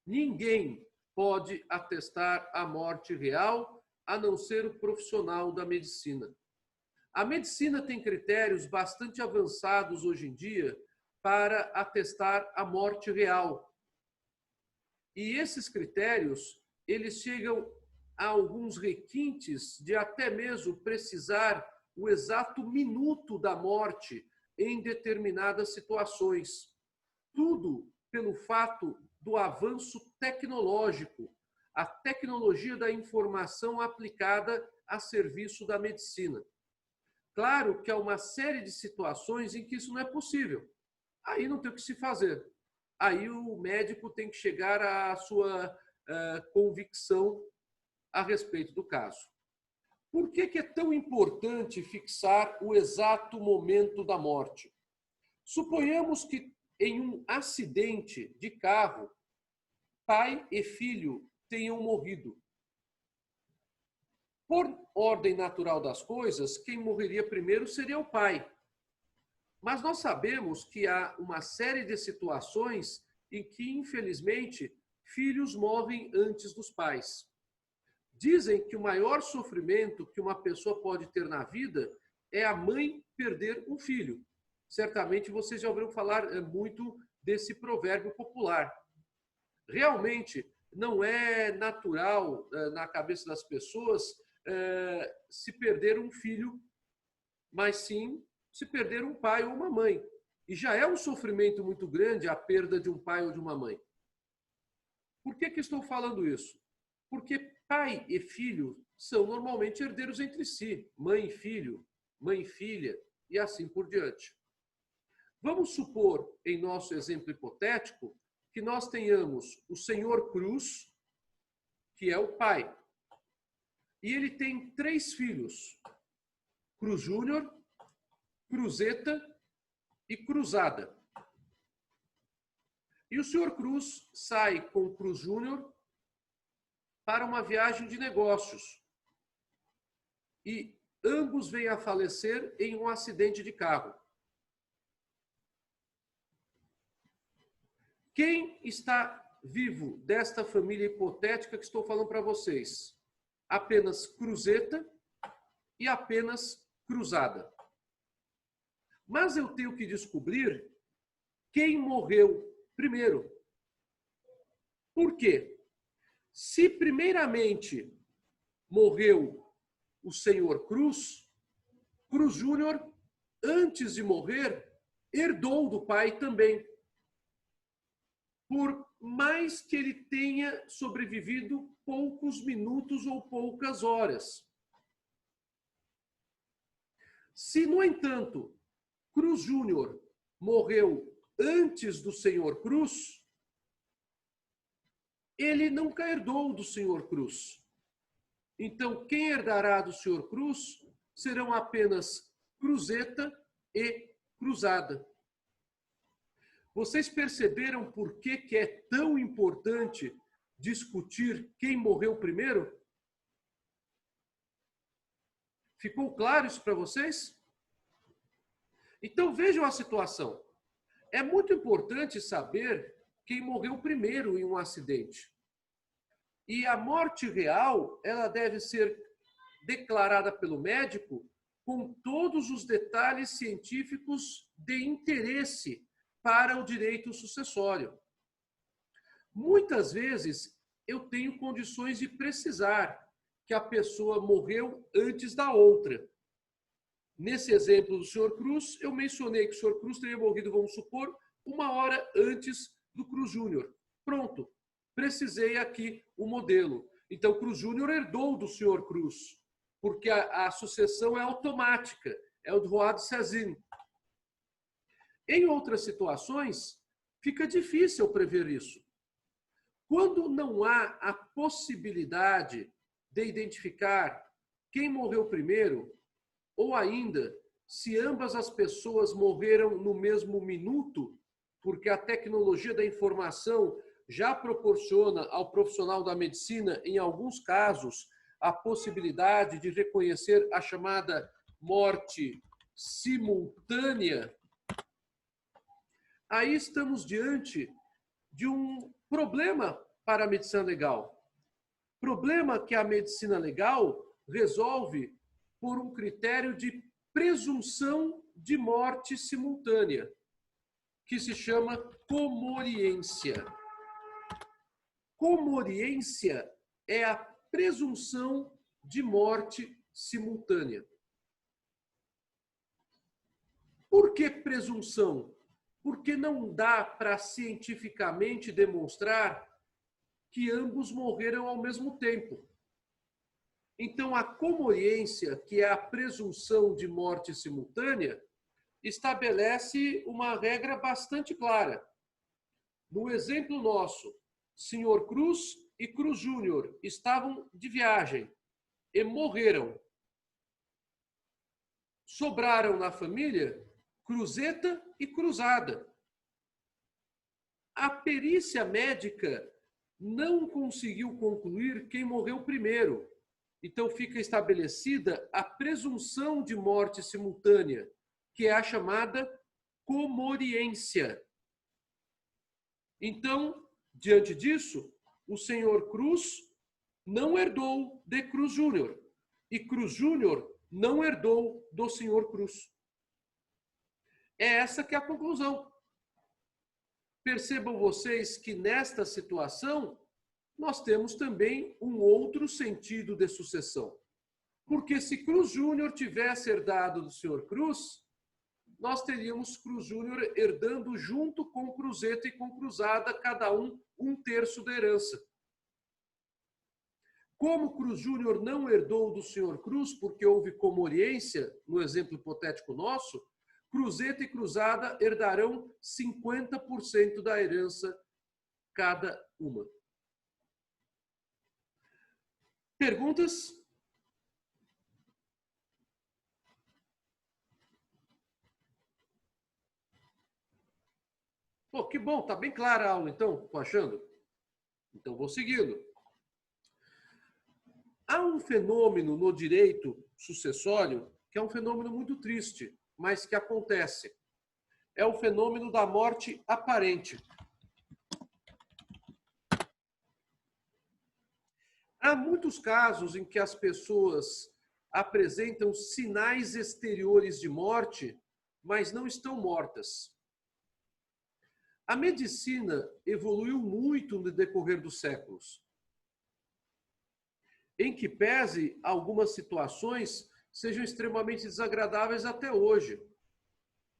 Ninguém pode atestar a morte real, a não ser o profissional da medicina. A medicina tem critérios bastante avançados hoje em dia para atestar a morte real. E esses critérios, eles chegam a alguns requintes de até mesmo precisar o exato minuto da morte em determinadas situações. Tudo pelo fato do avanço tecnológico, a tecnologia da informação aplicada a serviço da medicina. Claro que há uma série de situações em que isso não é possível. Aí não tem o que se fazer. Aí o médico tem que chegar à sua convicção a respeito do caso. Por que é tão importante fixar o exato momento da morte? Suponhamos que em um acidente de carro, pai e filho tenham morrido. Por ordem natural das coisas, quem morreria primeiro seria o pai. Mas nós sabemos que há uma série de situações em que, infelizmente, filhos morrem antes dos pais. Dizem que o maior sofrimento que uma pessoa pode ter na vida é a mãe perder um filho. Certamente vocês já ouviram falar muito desse provérbio popular. Realmente não é natural na cabeça das pessoas se perder um filho, mas sim se perder um pai ou uma mãe. E já é um sofrimento muito grande a perda de um pai ou de uma mãe. Por que estou falando isso? Porque pai e filho são normalmente herdeiros entre si, mãe e filho, mãe e filha, e assim por diante. Vamos supor, em nosso exemplo hipotético, que nós tenhamos o senhor Cruz, que é o pai, e ele tem 3 filhos, Cruz Júnior, Cruzeta e Cruzada. E o senhor Cruz sai com o Cruz Júnior para uma viagem de negócios. E ambos vêm a falecer em um acidente de carro. Quem está vivo desta família hipotética que estou falando para vocês? Apenas Cruzeta e apenas Cruzada. Mas eu tenho que descobrir quem morreu primeiro. Por quê? Se primeiramente morreu o senhor Cruz, Cruz Júnior, antes de morrer, herdou do pai também. Por mais que ele tenha sobrevivido poucos minutos ou poucas horas. Se, no entanto, Cruz Júnior morreu antes do senhor Cruz, ele nunca herdou do senhor Cruz. Então, quem herdará do senhor Cruz serão apenas Cruzeta e Cruzada. Vocês perceberam por que é tão importante discutir quem morreu primeiro? Ficou claro isso para vocês? Então vejam a situação. É muito importante saber quem morreu primeiro em um acidente. E a morte real, ela deve ser declarada pelo médico com todos os detalhes científicos de interesse para o direito sucessório. Muitas vezes eu tenho condições de precisar que a pessoa morreu antes da outra. Nesse exemplo do Sr. Cruz, eu mencionei que o Sr. Cruz teria morrido, vamos supor, 1 hora antes do Cruz Júnior. Pronto, precisei aqui o modelo. Então, Cruz Júnior herdou do Sr. Cruz, porque a sucessão é automática, é o droit de saisine. Em outras situações, fica difícil prever isso. Quando não há a possibilidade de identificar quem morreu primeiro, ou ainda, se ambas as pessoas morreram no mesmo minuto, porque a tecnologia da informação já proporciona ao profissional da medicina, em alguns casos, a possibilidade de reconhecer a chamada morte simultânea, aí estamos diante de um problema para a medicina legal. Problema que a medicina legal resolve por um critério de presunção de morte simultânea, que se chama comoriência. Comoriência é a presunção de morte simultânea. Por que presunção? Porque não dá para cientificamente demonstrar que ambos morreram ao mesmo tempo. Então, a comoriência, que é a presunção de morte simultânea, estabelece uma regra bastante clara. No exemplo nosso, Sr. Cruz e Cruz Júnior estavam de viagem e morreram. Sobraram na família cruzeta e cruzada. A perícia médica não conseguiu concluir quem morreu primeiro. Então fica estabelecida a presunção de morte simultânea, que é a chamada comoriência. Então, diante disso, o senhor Cruz não herdou de Cruz Júnior e Cruz Júnior não herdou do senhor Cruz. É essa que é a conclusão. Percebam vocês que nesta situação nós temos também um outro sentido de sucessão. Porque se Cruz Júnior tivesse herdado do senhor Cruz, nós teríamos Cruz Júnior herdando junto com Cruzeta e com Cruzada, cada um 1/3 da herança. Como Cruz Júnior não herdou do senhor Cruz, porque houve comoriência, no exemplo hipotético nosso, Cruzeta e Cruzada herdarão 50% da herança cada uma. Perguntas? Pô, que bom, tá bem clara a aula, então, tô achando? Então, vou seguindo. Há um fenômeno no direito sucessório que é um fenômeno muito triste, mas que acontece. É o fenômeno da morte aparente. Há muitos casos em que as pessoas apresentam sinais exteriores de morte, mas não estão mortas. A medicina evoluiu muito no decorrer dos séculos, em que pese algumas situações sejam extremamente desagradáveis até hoje,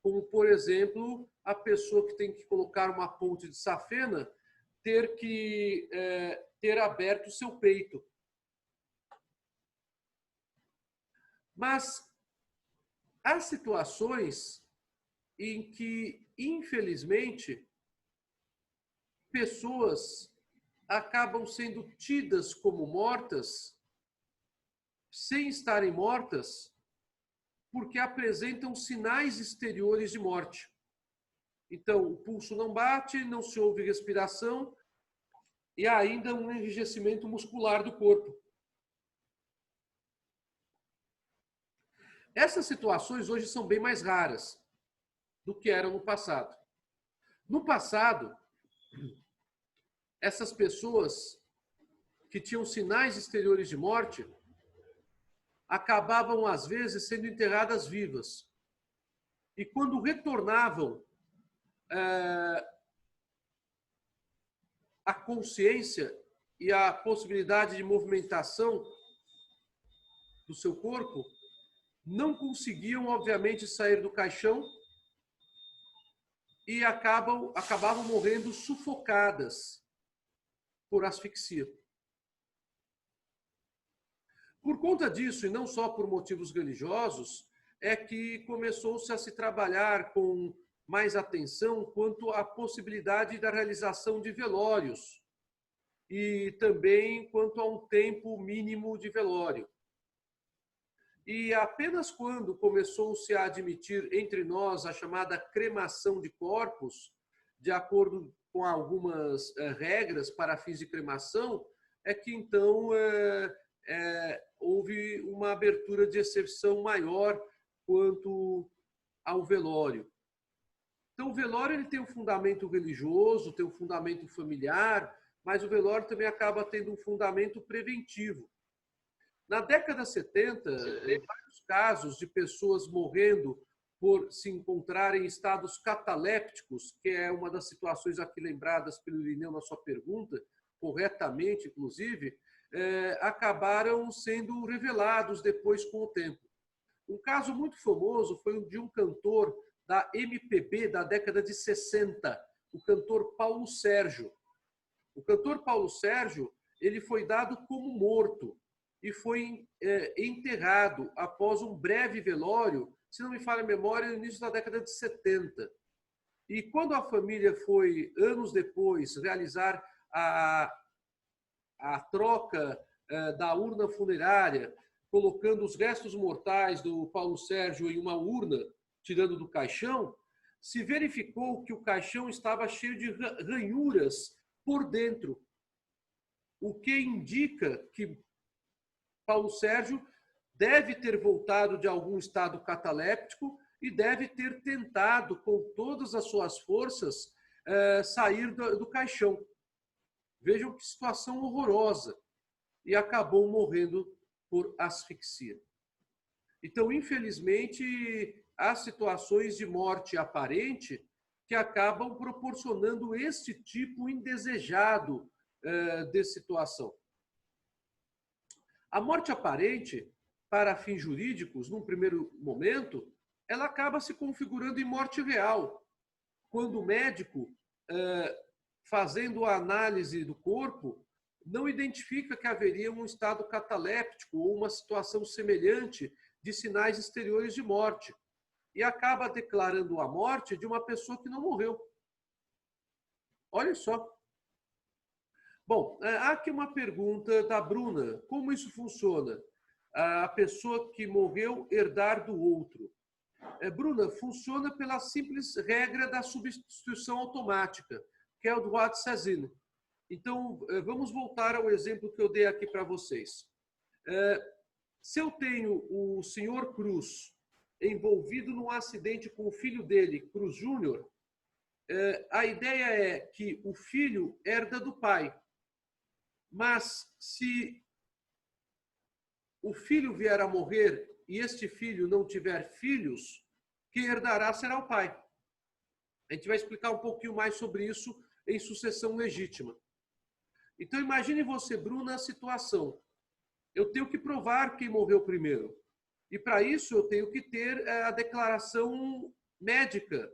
como, por exemplo, a pessoa que tem que colocar uma ponte de safena ter que ter aberto o seu peito. Mas há situações em que, infelizmente, pessoas acabam sendo tidas como mortas, sem estarem mortas, porque apresentam sinais exteriores de morte. Então, o pulso não bate, não se ouve respiração e há ainda um enrijecimento muscular do corpo. Essas situações hoje são bem mais raras do que eram no passado. No passado, essas pessoas que tinham sinais exteriores de morte acabavam, às vezes, sendo enterradas vivas. E quando retornavam, a consciência e a possibilidade de movimentação do seu corpo, não conseguiam, obviamente, sair do caixão e acabavam morrendo sufocadas por asfixia. Por conta disso, e não só por motivos religiosos, é que começou-se a se trabalhar com mais atenção quanto à possibilidade da realização de velórios e também quanto a um tempo mínimo de velório. E apenas quando começou-se a admitir entre nós a chamada cremação de corpos, de acordo com algumas regras para fins de cremação, é que então houve uma abertura de exceção maior quanto ao velório. Então, o velório ele tem um fundamento religioso, tem um fundamento familiar, mas o velório também acaba tendo um fundamento preventivo. Na década de 70, em vários casos de pessoas morrendo por se encontrarem em estados catalépticos, que é uma das situações aqui lembradas pelo Irineu na sua pergunta, corretamente, inclusive, acabaram sendo revelados depois com o tempo. Um caso muito famoso foi o de um cantor da MPB da década de 60, o cantor Paulo Sérgio. O cantor Paulo Sérgio, ele foi dado como morto e foi enterrado após um breve velório, se não me falha a memória, no início da década de 70. E quando a família foi, anos depois, realizar a troca da urna funerária, colocando os restos mortais do Paulo Sérgio em uma urna, tirando do caixão, se verificou que o caixão estava cheio de ranhuras por dentro, o que indica que Paulo Sérgio deve ter voltado de algum estado cataléptico e deve ter tentado, com todas as suas forças, sair do caixão. Vejam que situação horrorosa. E acabou morrendo por asfixia. Então, infelizmente, há situações de morte aparente que acabam proporcionando este tipo indesejado de situação. A morte aparente, para fins jurídicos, num primeiro momento, ela acaba se configurando em morte real, quando o médico, fazendo a análise do corpo, não identifica que haveria um estado cataléptico ou uma situação semelhante de sinais exteriores de morte e acaba declarando a morte de uma pessoa que não morreu. Olha só. Bom, há aqui uma pergunta da Bruna. Como isso funciona? A pessoa que morreu herdar do outro. Bruna, funciona pela simples regra da substituição automática, que é o droit de saisine. Então, vamos voltar ao exemplo que eu dei aqui para vocês. Se eu tenho o senhor Cruz envolvido num acidente com o filho dele, Cruz Júnior, a ideia é que o filho herda do pai. Mas se o filho vier a morrer e este filho não tiver filhos, quem herdará será o pai. A gente vai explicar um pouquinho mais sobre isso em sucessão legítima. Então, imagine você, Bruna, a situação. Eu tenho que provar quem morreu primeiro. E, para isso, eu tenho que ter a declaração médica.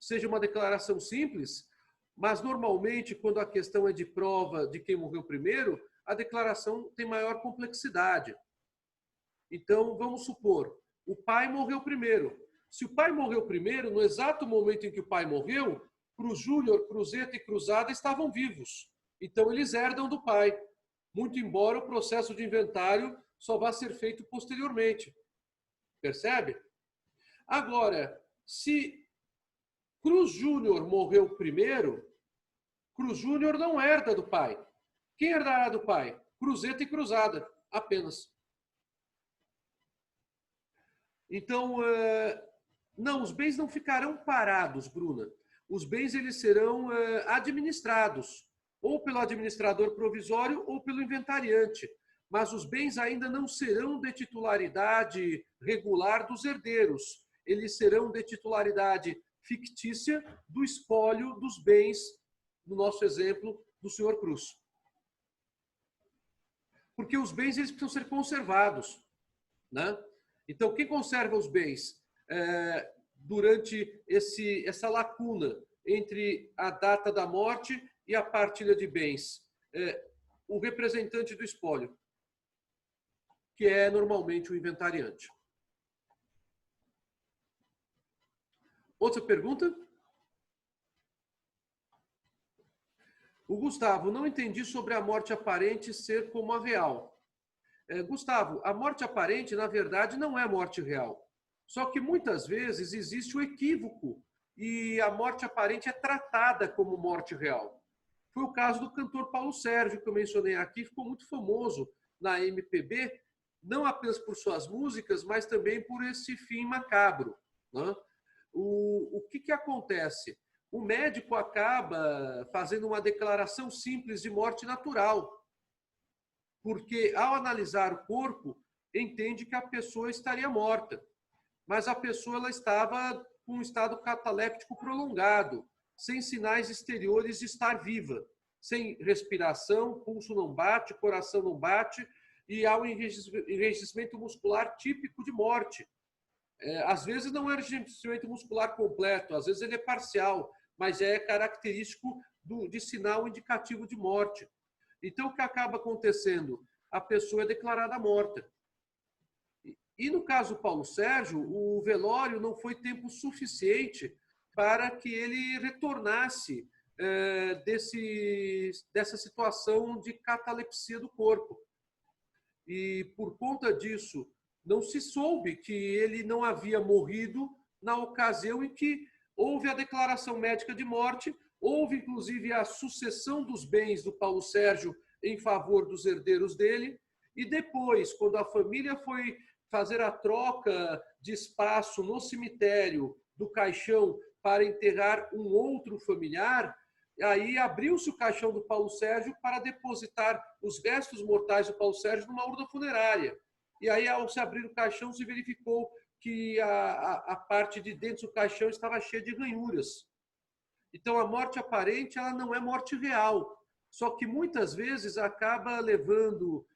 Seja uma declaração simples, mas, normalmente, quando a questão é de prova de quem morreu primeiro, a declaração tem maior complexidade. Então, vamos supor, o pai morreu primeiro. Se o pai morreu primeiro, no exato momento em que o pai morreu, Cruz Júnior, Cruzeta e Cruzada estavam vivos. Então, eles herdam do pai, muito embora o processo de inventário só vá ser feito posteriormente. Percebe? Agora, se Cruz Júnior morreu primeiro, Cruz Júnior não herda do pai. Quem herdará do pai? Cruzeta e Cruzada, apenas. Então, não, os bens não ficarão parados, Bruna. Os bens eles serão administrados, ou pelo administrador provisório ou pelo inventariante. Mas os bens ainda não serão de titularidade regular dos herdeiros. Eles serão de titularidade fictícia do espólio dos bens, no nosso exemplo, do senhor Cruz. Porque os bens eles precisam ser conservados, né? Então, quem conserva os bens durante essa lacuna entre a data da morte e a partilha de bens? O representante do espólio, que é normalmente o inventariante. Outra pergunta? O Gustavo, não entendi sobre a morte aparente ser como a real. Gustavo, a morte aparente, na verdade, não é morte real. Só que muitas vezes existe o equívoco e a morte aparente é tratada como morte real. Foi o caso do cantor Paulo Sérgio, que eu mencionei aqui, ficou muito famoso na MPB, não apenas por suas músicas, mas também por esse fim macabro, né? O que acontece? O médico acaba fazendo uma declaração simples de morte natural, porque ao analisar o corpo, entende que a pessoa estaria morta, mas a pessoa ela estava com um estado cataléptico prolongado, sem sinais exteriores de estar viva, sem respiração, pulso não bate, coração não bate, e há um enrijecimento muscular típico de morte. Às vezes não é um enrijecimento muscular completo, às vezes ele é parcial, mas é característico de sinal indicativo de morte. Então, o que acaba acontecendo? A pessoa é declarada morta. E no caso do Paulo Sérgio, o velório não foi tempo suficiente para que ele retornasse dessa situação de catalepsia do corpo. E por conta disso, não se soube que ele não havia morrido na ocasião em que houve a declaração médica de morte, houve inclusive a sucessão dos bens do Paulo Sérgio em favor dos herdeiros dele, e depois, quando a família foi fazer a troca de espaço no cemitério do caixão para enterrar um outro familiar, aí abriu-se o caixão do Paulo Sérgio para depositar os restos mortais do Paulo Sérgio numa urna funerária. E aí, ao se abrir o caixão, se verificou que a parte de dentro do caixão estava cheia de ranhuras. Então, a morte aparente ela não é morte real. Só que muitas vezes acaba levando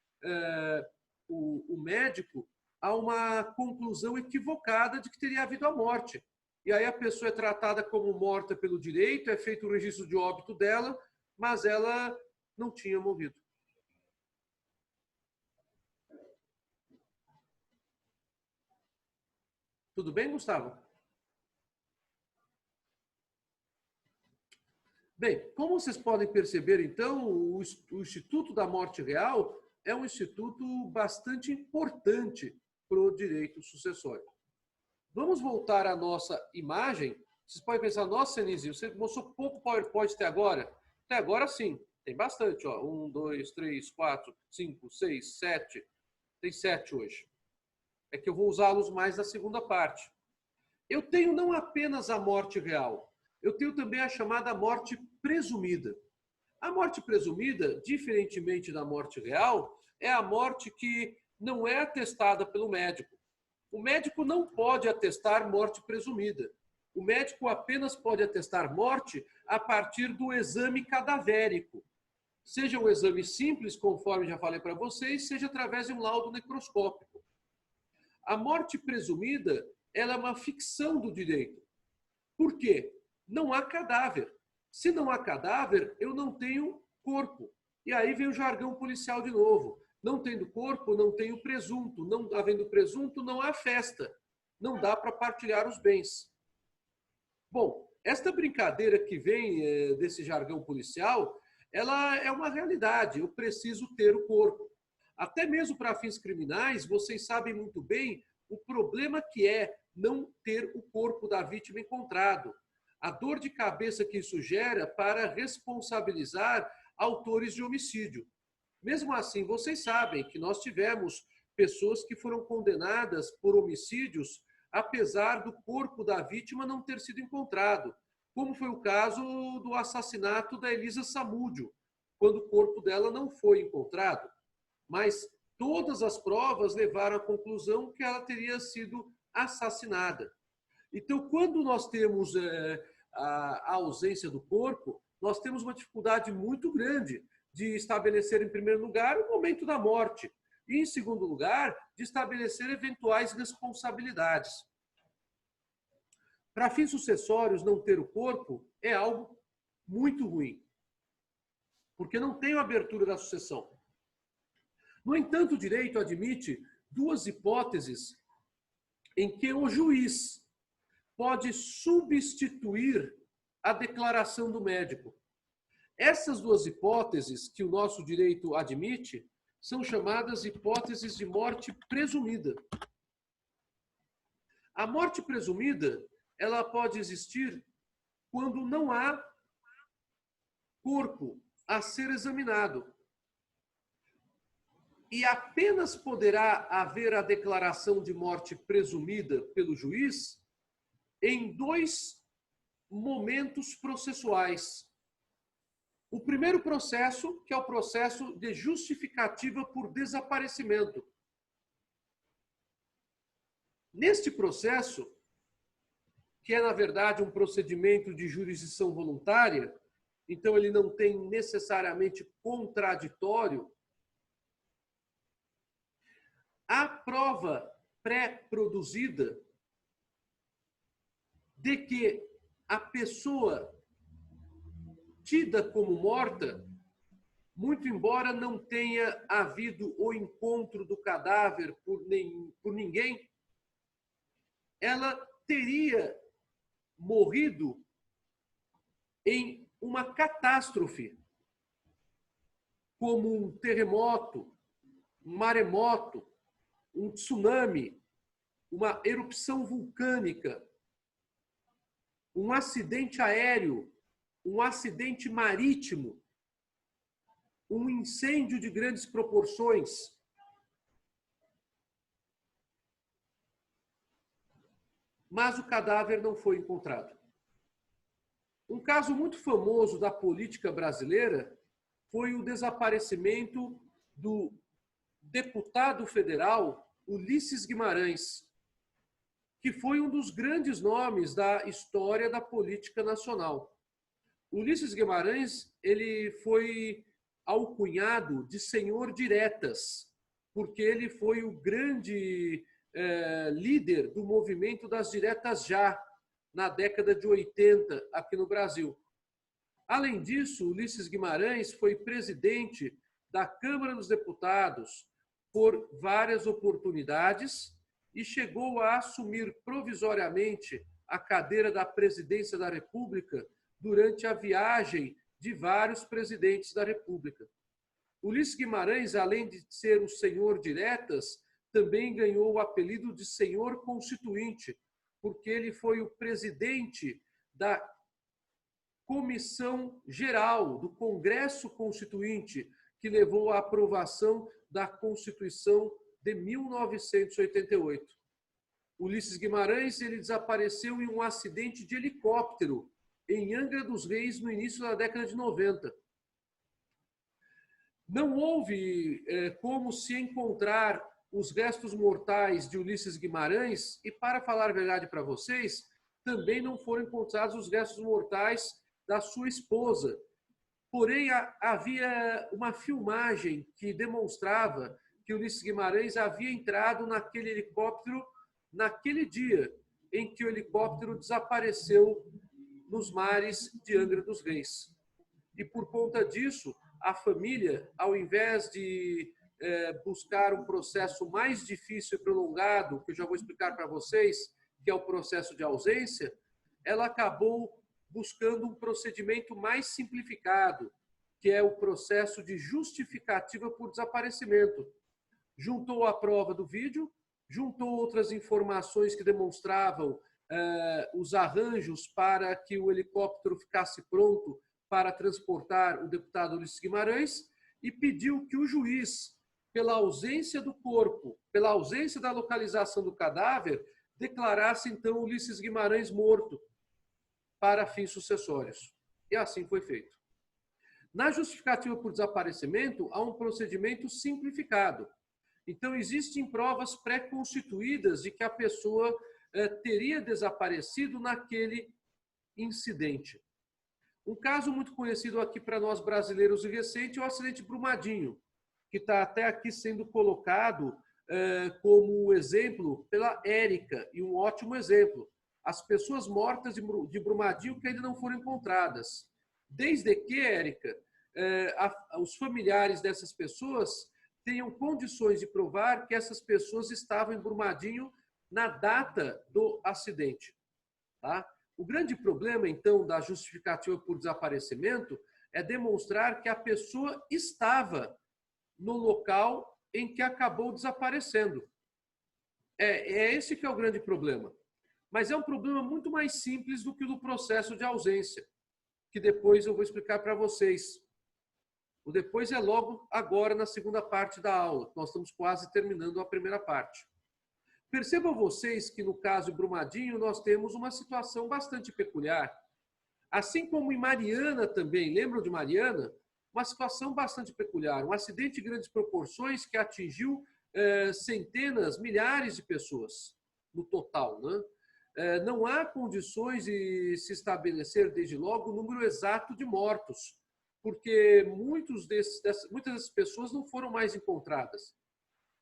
o médico a uma conclusão equivocada de que teria havido a morte. E aí a pessoa é tratada como morta pelo direito, é feito o registro de óbito dela, mas ela não tinha morrido. Tudo bem, Gustavo? Bem, como vocês podem perceber, então, o Instituto da Morte Real é um instituto bastante importante para o direito sucessório. Vamos voltar à nossa imagem. Vocês podem pensar, nossa, Senise, você mostrou pouco PowerPoint até agora. Até agora, sim. Tem bastante. Ó. 1, 2, 3, 4, 5, 6, 7. Tem 7 hoje. É que eu vou usá-los mais na segunda parte. Eu tenho não apenas a morte real, eu tenho também a chamada morte presumida. A morte presumida, diferentemente da morte real, é a morte que não é atestada pelo médico. O médico não pode atestar morte presumida. O médico apenas pode atestar morte a partir do exame cadavérico. Seja um exame simples, conforme já falei para vocês, seja através de um laudo necroscópico. A morte presumida ela é uma ficção do direito. Por quê? Não há cadáver. Se não há cadáver, eu não tenho corpo. E aí vem o jargão policial de novo. Não tendo corpo, não tenho presunto. Não havendo presunto, não há festa. Não dá para partilhar os bens. Bom, esta brincadeira que vem desse jargão policial, ela é uma realidade. Eu preciso ter o corpo. Até mesmo para fins criminais, vocês sabem muito bem o problema que é não ter o corpo da vítima encontrado. A dor de cabeça que isso gera para responsabilizar autores de homicídio. Mesmo assim, vocês sabem que nós tivemos pessoas que foram condenadas por homicídios, apesar do corpo da vítima não ter sido encontrado, como foi o caso do assassinato da Elisa Samúdio, quando o corpo dela não foi encontrado. Mas todas as provas levaram à conclusão que ela teria sido assassinada. Então, quando nós temos a ausência do corpo, nós temos uma dificuldade muito grande de estabelecer, em primeiro lugar, o momento da morte e, em segundo lugar, de estabelecer eventuais responsabilidades. Para fins sucessórios, não ter o corpo é algo muito ruim, porque não tem a abertura da sucessão. No entanto, o direito admite duas hipóteses em que o juiz pode substituir a declaração do médico. Essas duas hipóteses que o nosso direito admite são chamadas hipóteses de morte presumida. A morte presumida, ela pode existir quando não há corpo a ser examinado. E apenas poderá haver a declaração de morte presumida pelo juiz em dois momentos processuais. O primeiro processo, que é o processo de justificativa por desaparecimento. Neste processo, que é, na verdade, um procedimento de jurisdição voluntária, então ele não tem necessariamente contraditório, a prova pré-produzida de que a pessoa tida como morta, muito embora não tenha havido o encontro do cadáver por ninguém, ela teria morrido em uma catástrofe, como um terremoto, um maremoto, um tsunami, uma erupção vulcânica, um acidente aéreo, um acidente marítimo, um incêndio de grandes proporções. Mas o cadáver não foi encontrado. Um caso muito famoso da política brasileira foi o desaparecimento do deputado federal Ulisses Guimarães, que foi um dos grandes nomes da história da política nacional. Ulisses Guimarães, ele foi alcunhado de Senhor Diretas, porque ele foi o grande líder do movimento das diretas já, na década de 80, aqui no Brasil. Além disso, Ulisses Guimarães foi presidente da Câmara dos Deputados por várias oportunidades e chegou a assumir provisoriamente a cadeira da presidência da República durante a viagem de vários presidentes da República. Ulisses Guimarães, além de ser o senhor diretas, também ganhou o apelido de senhor constituinte, porque ele foi o presidente da Comissão Geral do Congresso Constituinte, que levou à aprovação da Constituição de 1988. Ulisses Guimarães, ele desapareceu em um acidente de helicóptero em Angra dos Reis no início da década de 90. Não houve como se encontrar os restos mortais de Ulisses Guimarães e, para falar a verdade para vocês, também não foram encontrados os restos mortais da sua esposa. Porém, havia uma filmagem que demonstrava que Ulisses Guimarães havia entrado naquele helicóptero naquele dia em que o helicóptero desapareceu nos mares de Angra dos Reis. E por conta disso, a família, ao invés de buscar um processo mais difícil e prolongado, que eu já vou explicar para vocês, que é o processo de ausência, ela acabou buscando um procedimento mais simplificado, que é o processo de justificativa por desaparecimento. Juntou a prova do vídeo, juntou outras informações que demonstravam os arranjos para que o helicóptero ficasse pronto para transportar o deputado Ulisses Guimarães e pediu que o juiz pela ausência do corpo, pela ausência da localização do cadáver, declarasse então Ulisses Guimarães morto para fins sucessórios. E assim foi feito. Na justificativa por desaparecimento, há um procedimento simplificado. Então, existem provas pré-constituídas de que a pessoa teria desaparecido naquele incidente. Um caso muito conhecido aqui para nós brasileiros e recente é o acidente Brumadinho, que está até aqui sendo colocado como exemplo pela Érica, e um ótimo exemplo. As pessoas mortas de Brumadinho que ainda não foram encontradas. Desde que, Érica, os familiares dessas pessoas tenham condições de provar que essas pessoas estavam em Brumadinho na data do acidente. Tá? O grande problema, então, da justificativa por desaparecimento é demonstrar que a pessoa estava no local em que acabou desaparecendo. É esse que é o grande problema. Mas é um problema muito mais simples do que o do processo de ausência, que depois eu vou explicar para vocês. O depois é logo agora na segunda parte da aula. Nós estamos quase terminando a primeira parte. Percebam vocês que no caso Brumadinho nós temos uma situação bastante peculiar. Assim como em Mariana também, lembram de Mariana? Uma situação bastante peculiar. Um acidente de grandes proporções que atingiu centenas, milhares de pessoas no total, né? Não há condições de se estabelecer desde logo o número exato de mortos, porque muitas dessas pessoas não foram mais encontradas.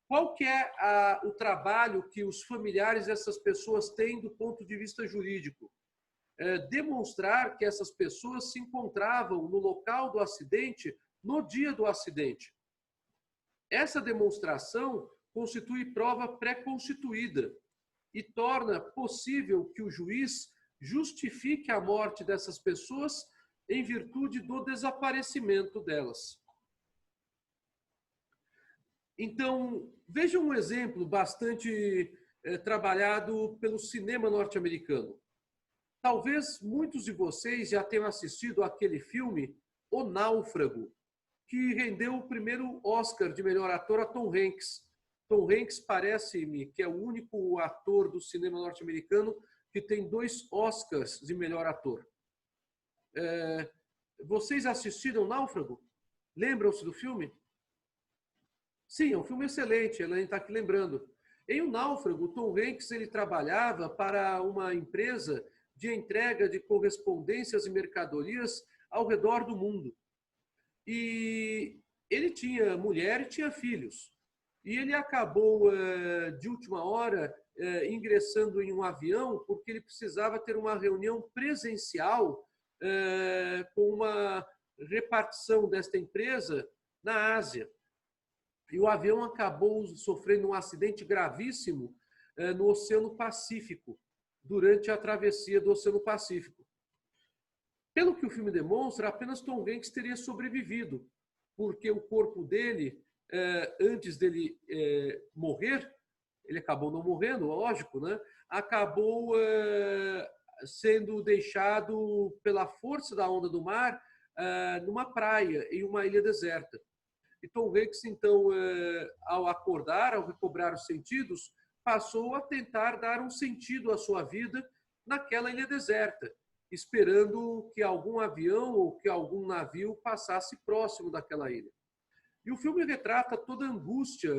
Qual que é o trabalho que os familiares dessas pessoas têm do ponto de vista jurídico? Demonstrar que essas pessoas se encontravam no local do acidente no dia do acidente. Essa demonstração constitui prova pré-constituída e torna possível que o juiz justifique a morte dessas pessoas em virtude do desaparecimento delas. Então, veja um exemplo bastante trabalhado pelo cinema norte-americano. Talvez muitos de vocês já tenham assistido àquele filme O Náufrago, que rendeu o primeiro Oscar de melhor ator a Tom Hanks. Tom Hanks parece-me que é o único ator do cinema norte-americano que tem 2 Oscars de melhor ator. Vocês assistiram Náufrago? Lembram-se do filme? Sim, é um filme excelente, ela está aqui lembrando. Em O Náufrago, Tom Hanks ele trabalhava para uma empresa de entrega de correspondências e mercadorias ao redor do mundo. E ele tinha mulher e tinha filhos. E ele acabou, de última hora, ingressando em um avião porque ele precisava ter uma reunião presencial com uma repartição desta empresa na Ásia. E o avião acabou sofrendo um acidente gravíssimo no Oceano Pacífico, durante a travessia do Oceano Pacífico. Pelo que o filme demonstra, apenas Tom Hanks teria sobrevivido, porque o corpo dele, antes dele morrer, ele acabou não morrendo, lógico, né? Acabou sendo deixado pela força da onda do mar numa praia, em uma ilha deserta. E Tom Hanks, então, ao acordar, ao recobrar os sentidos, passou a tentar dar um sentido à sua vida naquela ilha deserta, esperando que algum avião ou que algum navio passasse próximo daquela ilha. E o filme retrata toda a angústia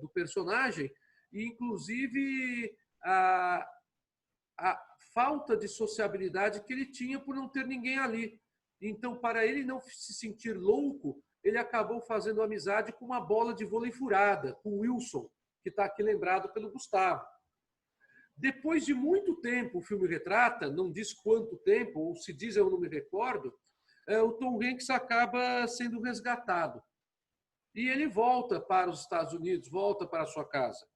do personagem e, inclusive, a falta de sociabilidade que ele tinha por não ter ninguém ali. Então, para ele não se sentir louco, ele acabou fazendo amizade com uma bola de vôlei furada, com o Wilson, que está aqui lembrado pelo Gustavo. Depois de muito tempo, o filme retrata, não diz quanto tempo, ou se diz, eu não me recordo, o Tom Hanks acaba sendo resgatado. E ele volta para os Estados Unidos, volta para a sua casa.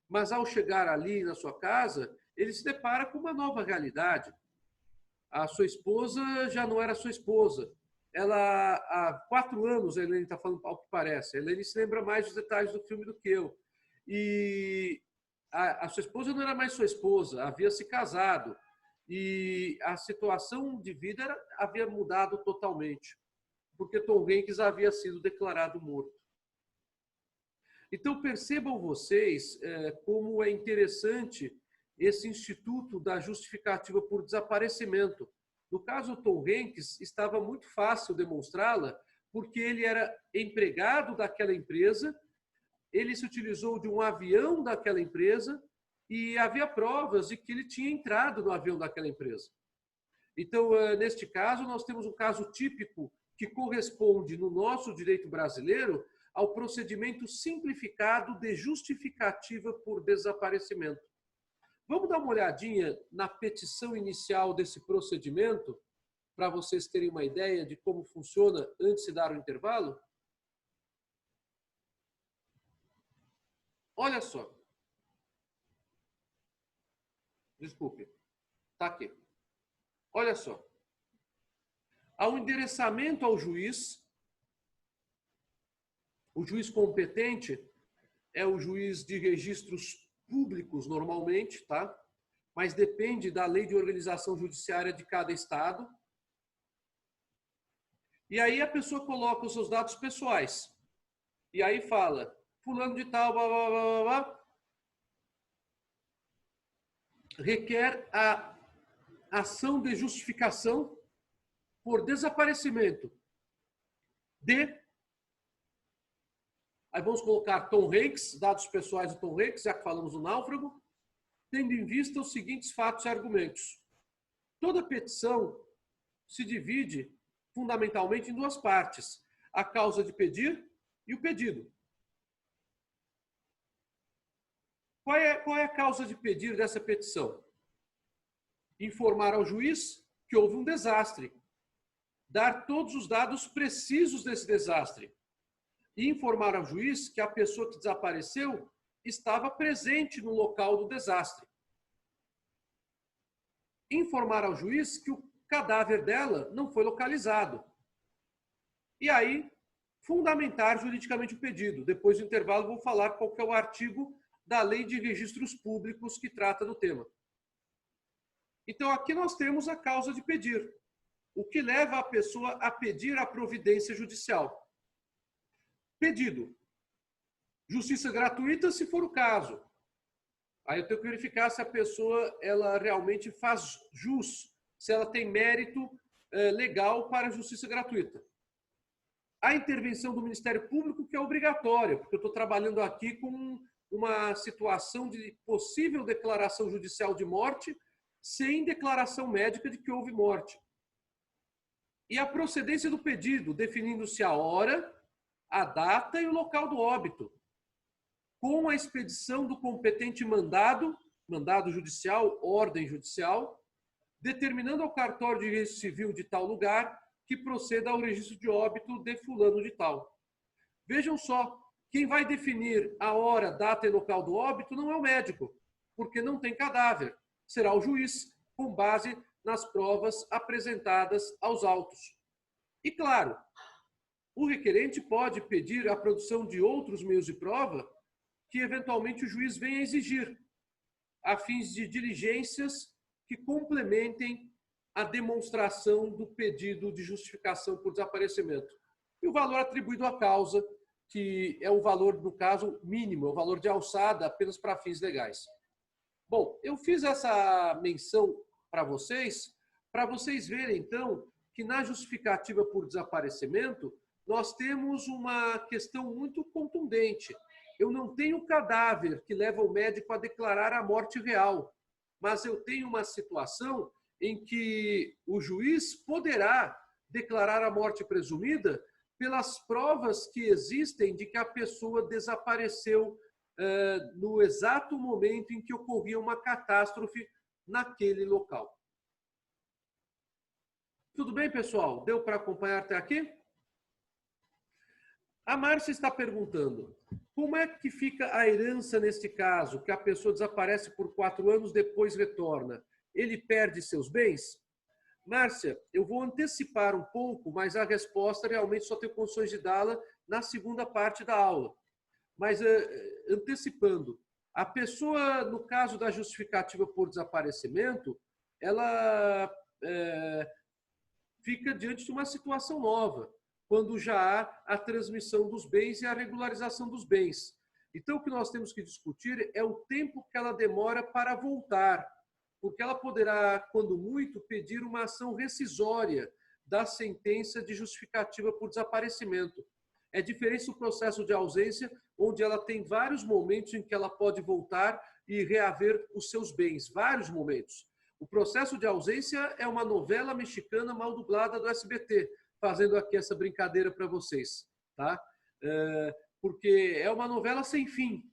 Mas ao chegar ali na sua casa, ele se depara com uma nova realidade. A sua esposa já não era sua esposa. Ela, há 4 anos, a Elaine está falando ao que parece. A Elaine se lembra mais dos detalhes do filme do que eu. E a sua esposa não era mais sua esposa, havia se casado. E a situação de vida havia mudado totalmente, porque Tom Hanks havia sido declarado morto. Então, percebam vocês como é interessante esse instituto da justificativa por desaparecimento. No caso do Tom Hanks, estava muito fácil demonstrá-la, porque ele era empregado daquela empresa, ele se utilizou de um avião daquela empresa e havia provas de que ele tinha entrado no avião daquela empresa. Então, neste caso, nós temos um caso típico que corresponde, no nosso direito brasileiro, ao procedimento simplificado de justificativa por desaparecimento. Vamos dar uma olhadinha na petição inicial desse procedimento, para vocês terem uma ideia de como funciona antes de dar o intervalo? Olha só. Desculpe. Está aqui. Olha só. Ao endereçamento ao juiz, o juiz competente é o juiz de registros públicos normalmente, tá? Mas depende da lei de organização judiciária de cada estado. E aí a pessoa coloca os seus dados pessoais. E aí fala, fulano de tal, blá, blá, blá, blá, requer a ação de justificação por desaparecimento de... Aí vamos colocar Tom Hanks, dados pessoais do Tom Hanks, já que falamos do náufrago, tendo em vista os seguintes fatos e argumentos. Toda petição se divide fundamentalmente em duas partes, a causa de pedir e o pedido. Qual é a causa de pedir dessa petição? Informar ao juiz que houve um desastre, dar todos os dados precisos desse desastre e informar ao juiz que a pessoa que desapareceu estava presente no local do desastre. Informar ao juiz que o cadáver dela não foi localizado. E aí, fundamentar juridicamente o pedido. Depois do intervalo, vou falar qual que é o artigo da Lei de Registros Públicos que trata do tema. Então, aqui nós temos a causa de pedir, o que leva a pessoa a pedir a providência judicial. Pedido. Justiça gratuita, se for o caso. Aí eu tenho que verificar se a pessoa ela realmente faz jus, se ela tem mérito legal para a justiça gratuita. A intervenção do Ministério Público, que é obrigatória, porque eu estou trabalhando aqui com uma situação de possível declaração judicial de morte sem declaração médica de que houve morte. E a procedência do pedido, definindo-se a hora, a data e o local do óbito, com a expedição do competente mandado judicial, ordem judicial, determinando ao cartório de registro civil de tal lugar que proceda ao registro de óbito de fulano de tal. Vejam só, quem vai definir a hora, data e local do óbito não é o médico, porque não tem cadáver. Será o juiz, com base nas provas apresentadas aos autos. E, claro, o requerente pode pedir a produção de outros meios de prova que, eventualmente, o juiz venha exigir, a fins de diligências que complementem a demonstração do pedido de justificação por desaparecimento. E o valor atribuído à causa, que é o valor, no caso, mínimo, é o valor de alçada apenas para fins legais. Bom, eu fiz essa menção para vocês verem, então, que na justificativa por desaparecimento, nós temos uma questão muito contundente. Eu não tenho cadáver que leva o médico a declarar a morte real, mas eu tenho uma situação em que o juiz poderá declarar a morte presumida pelas provas que existem de que a pessoa desapareceu no exato momento em que ocorria uma catástrofe naquele local. Tudo bem, pessoal? Deu para acompanhar até aqui? A Márcia está perguntando, como é que fica a herança neste caso, que a pessoa desaparece por 4 anos, depois retorna? Ele perde seus bens? Márcia, eu vou antecipar um pouco, mas a resposta realmente só tenho condições de dá-la na segunda parte da aula. Mas antecipando, a pessoa, no caso da justificativa por desaparecimento, ela fica diante de uma situação nova, quando já há a transmissão dos bens e a regularização dos bens. Então, o que nós temos que discutir é o tempo que ela demora para voltar, porque ela poderá, quando muito, pedir uma ação rescisória da sentença de justificativa por desaparecimento. É diferente do processo de ausência, onde ela tem vários momentos em que ela pode voltar e reaver os seus bens, vários momentos. O processo de ausência é uma novela mexicana mal dublada do SBT, fazendo aqui essa brincadeira para vocês, tá? Porque é uma novela sem fim.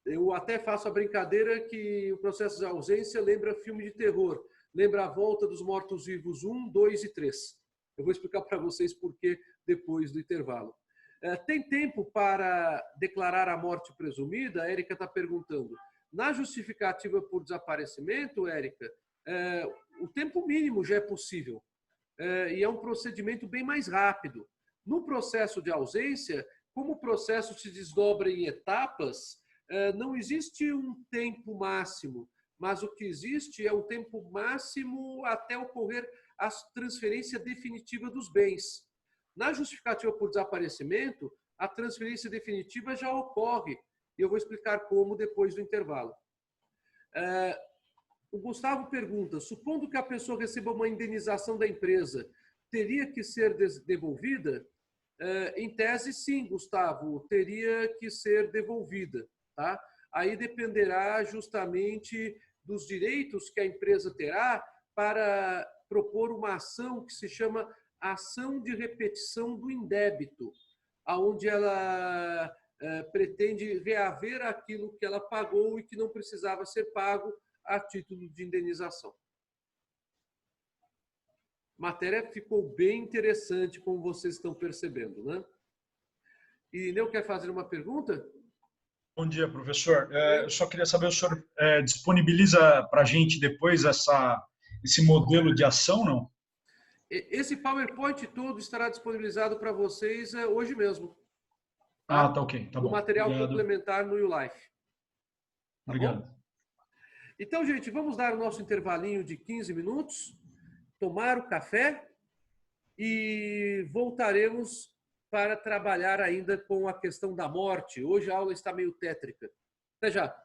Eu até faço a brincadeira que o processo de ausência lembra filme de terror, lembra A Volta dos Mortos-Vivos 1, 2 e 3. Eu vou explicar para vocês por que depois do intervalo. Tem tempo para declarar a morte presumida? A Érica está perguntando. Na justificativa por desaparecimento, Érica, o tempo mínimo já é possível. E é um procedimento bem mais rápido. No processo de ausência, como o processo se desdobra em etapas, não existe um tempo máximo, mas o que existe é um tempo máximo até ocorrer a transferência definitiva dos bens. Na justificativa por desaparecimento, a transferência definitiva já ocorre, e eu vou explicar como depois do intervalo. O Gustavo pergunta, supondo que a pessoa receba uma indenização da empresa, teria que ser devolvida? Em tese, sim, Gustavo, teria que ser devolvida. Tá? Aí dependerá justamente dos direitos que a empresa terá para propor uma ação que se chama ação de repetição do indébito, onde ela pretende reaver aquilo que ela pagou e que não precisava ser pago a título de indenização. A matéria ficou bem interessante, como vocês estão percebendo, né? Irineu quer fazer uma pergunta? Bom dia, professor. Eu só queria saber, o senhor disponibiliza para a gente depois esse modelo de ação, não? Esse PowerPoint todo estará disponibilizado para vocês hoje mesmo. Tá? Tá ok. Tá bom. O material Obrigado. complementar no YouLife. Tá Obrigado. Bom? Então, gente, vamos dar o nosso intervalinho de 15 minutos, tomar o café e voltaremos para trabalhar ainda com a questão da morte. Hoje a aula está meio tétrica. Até já.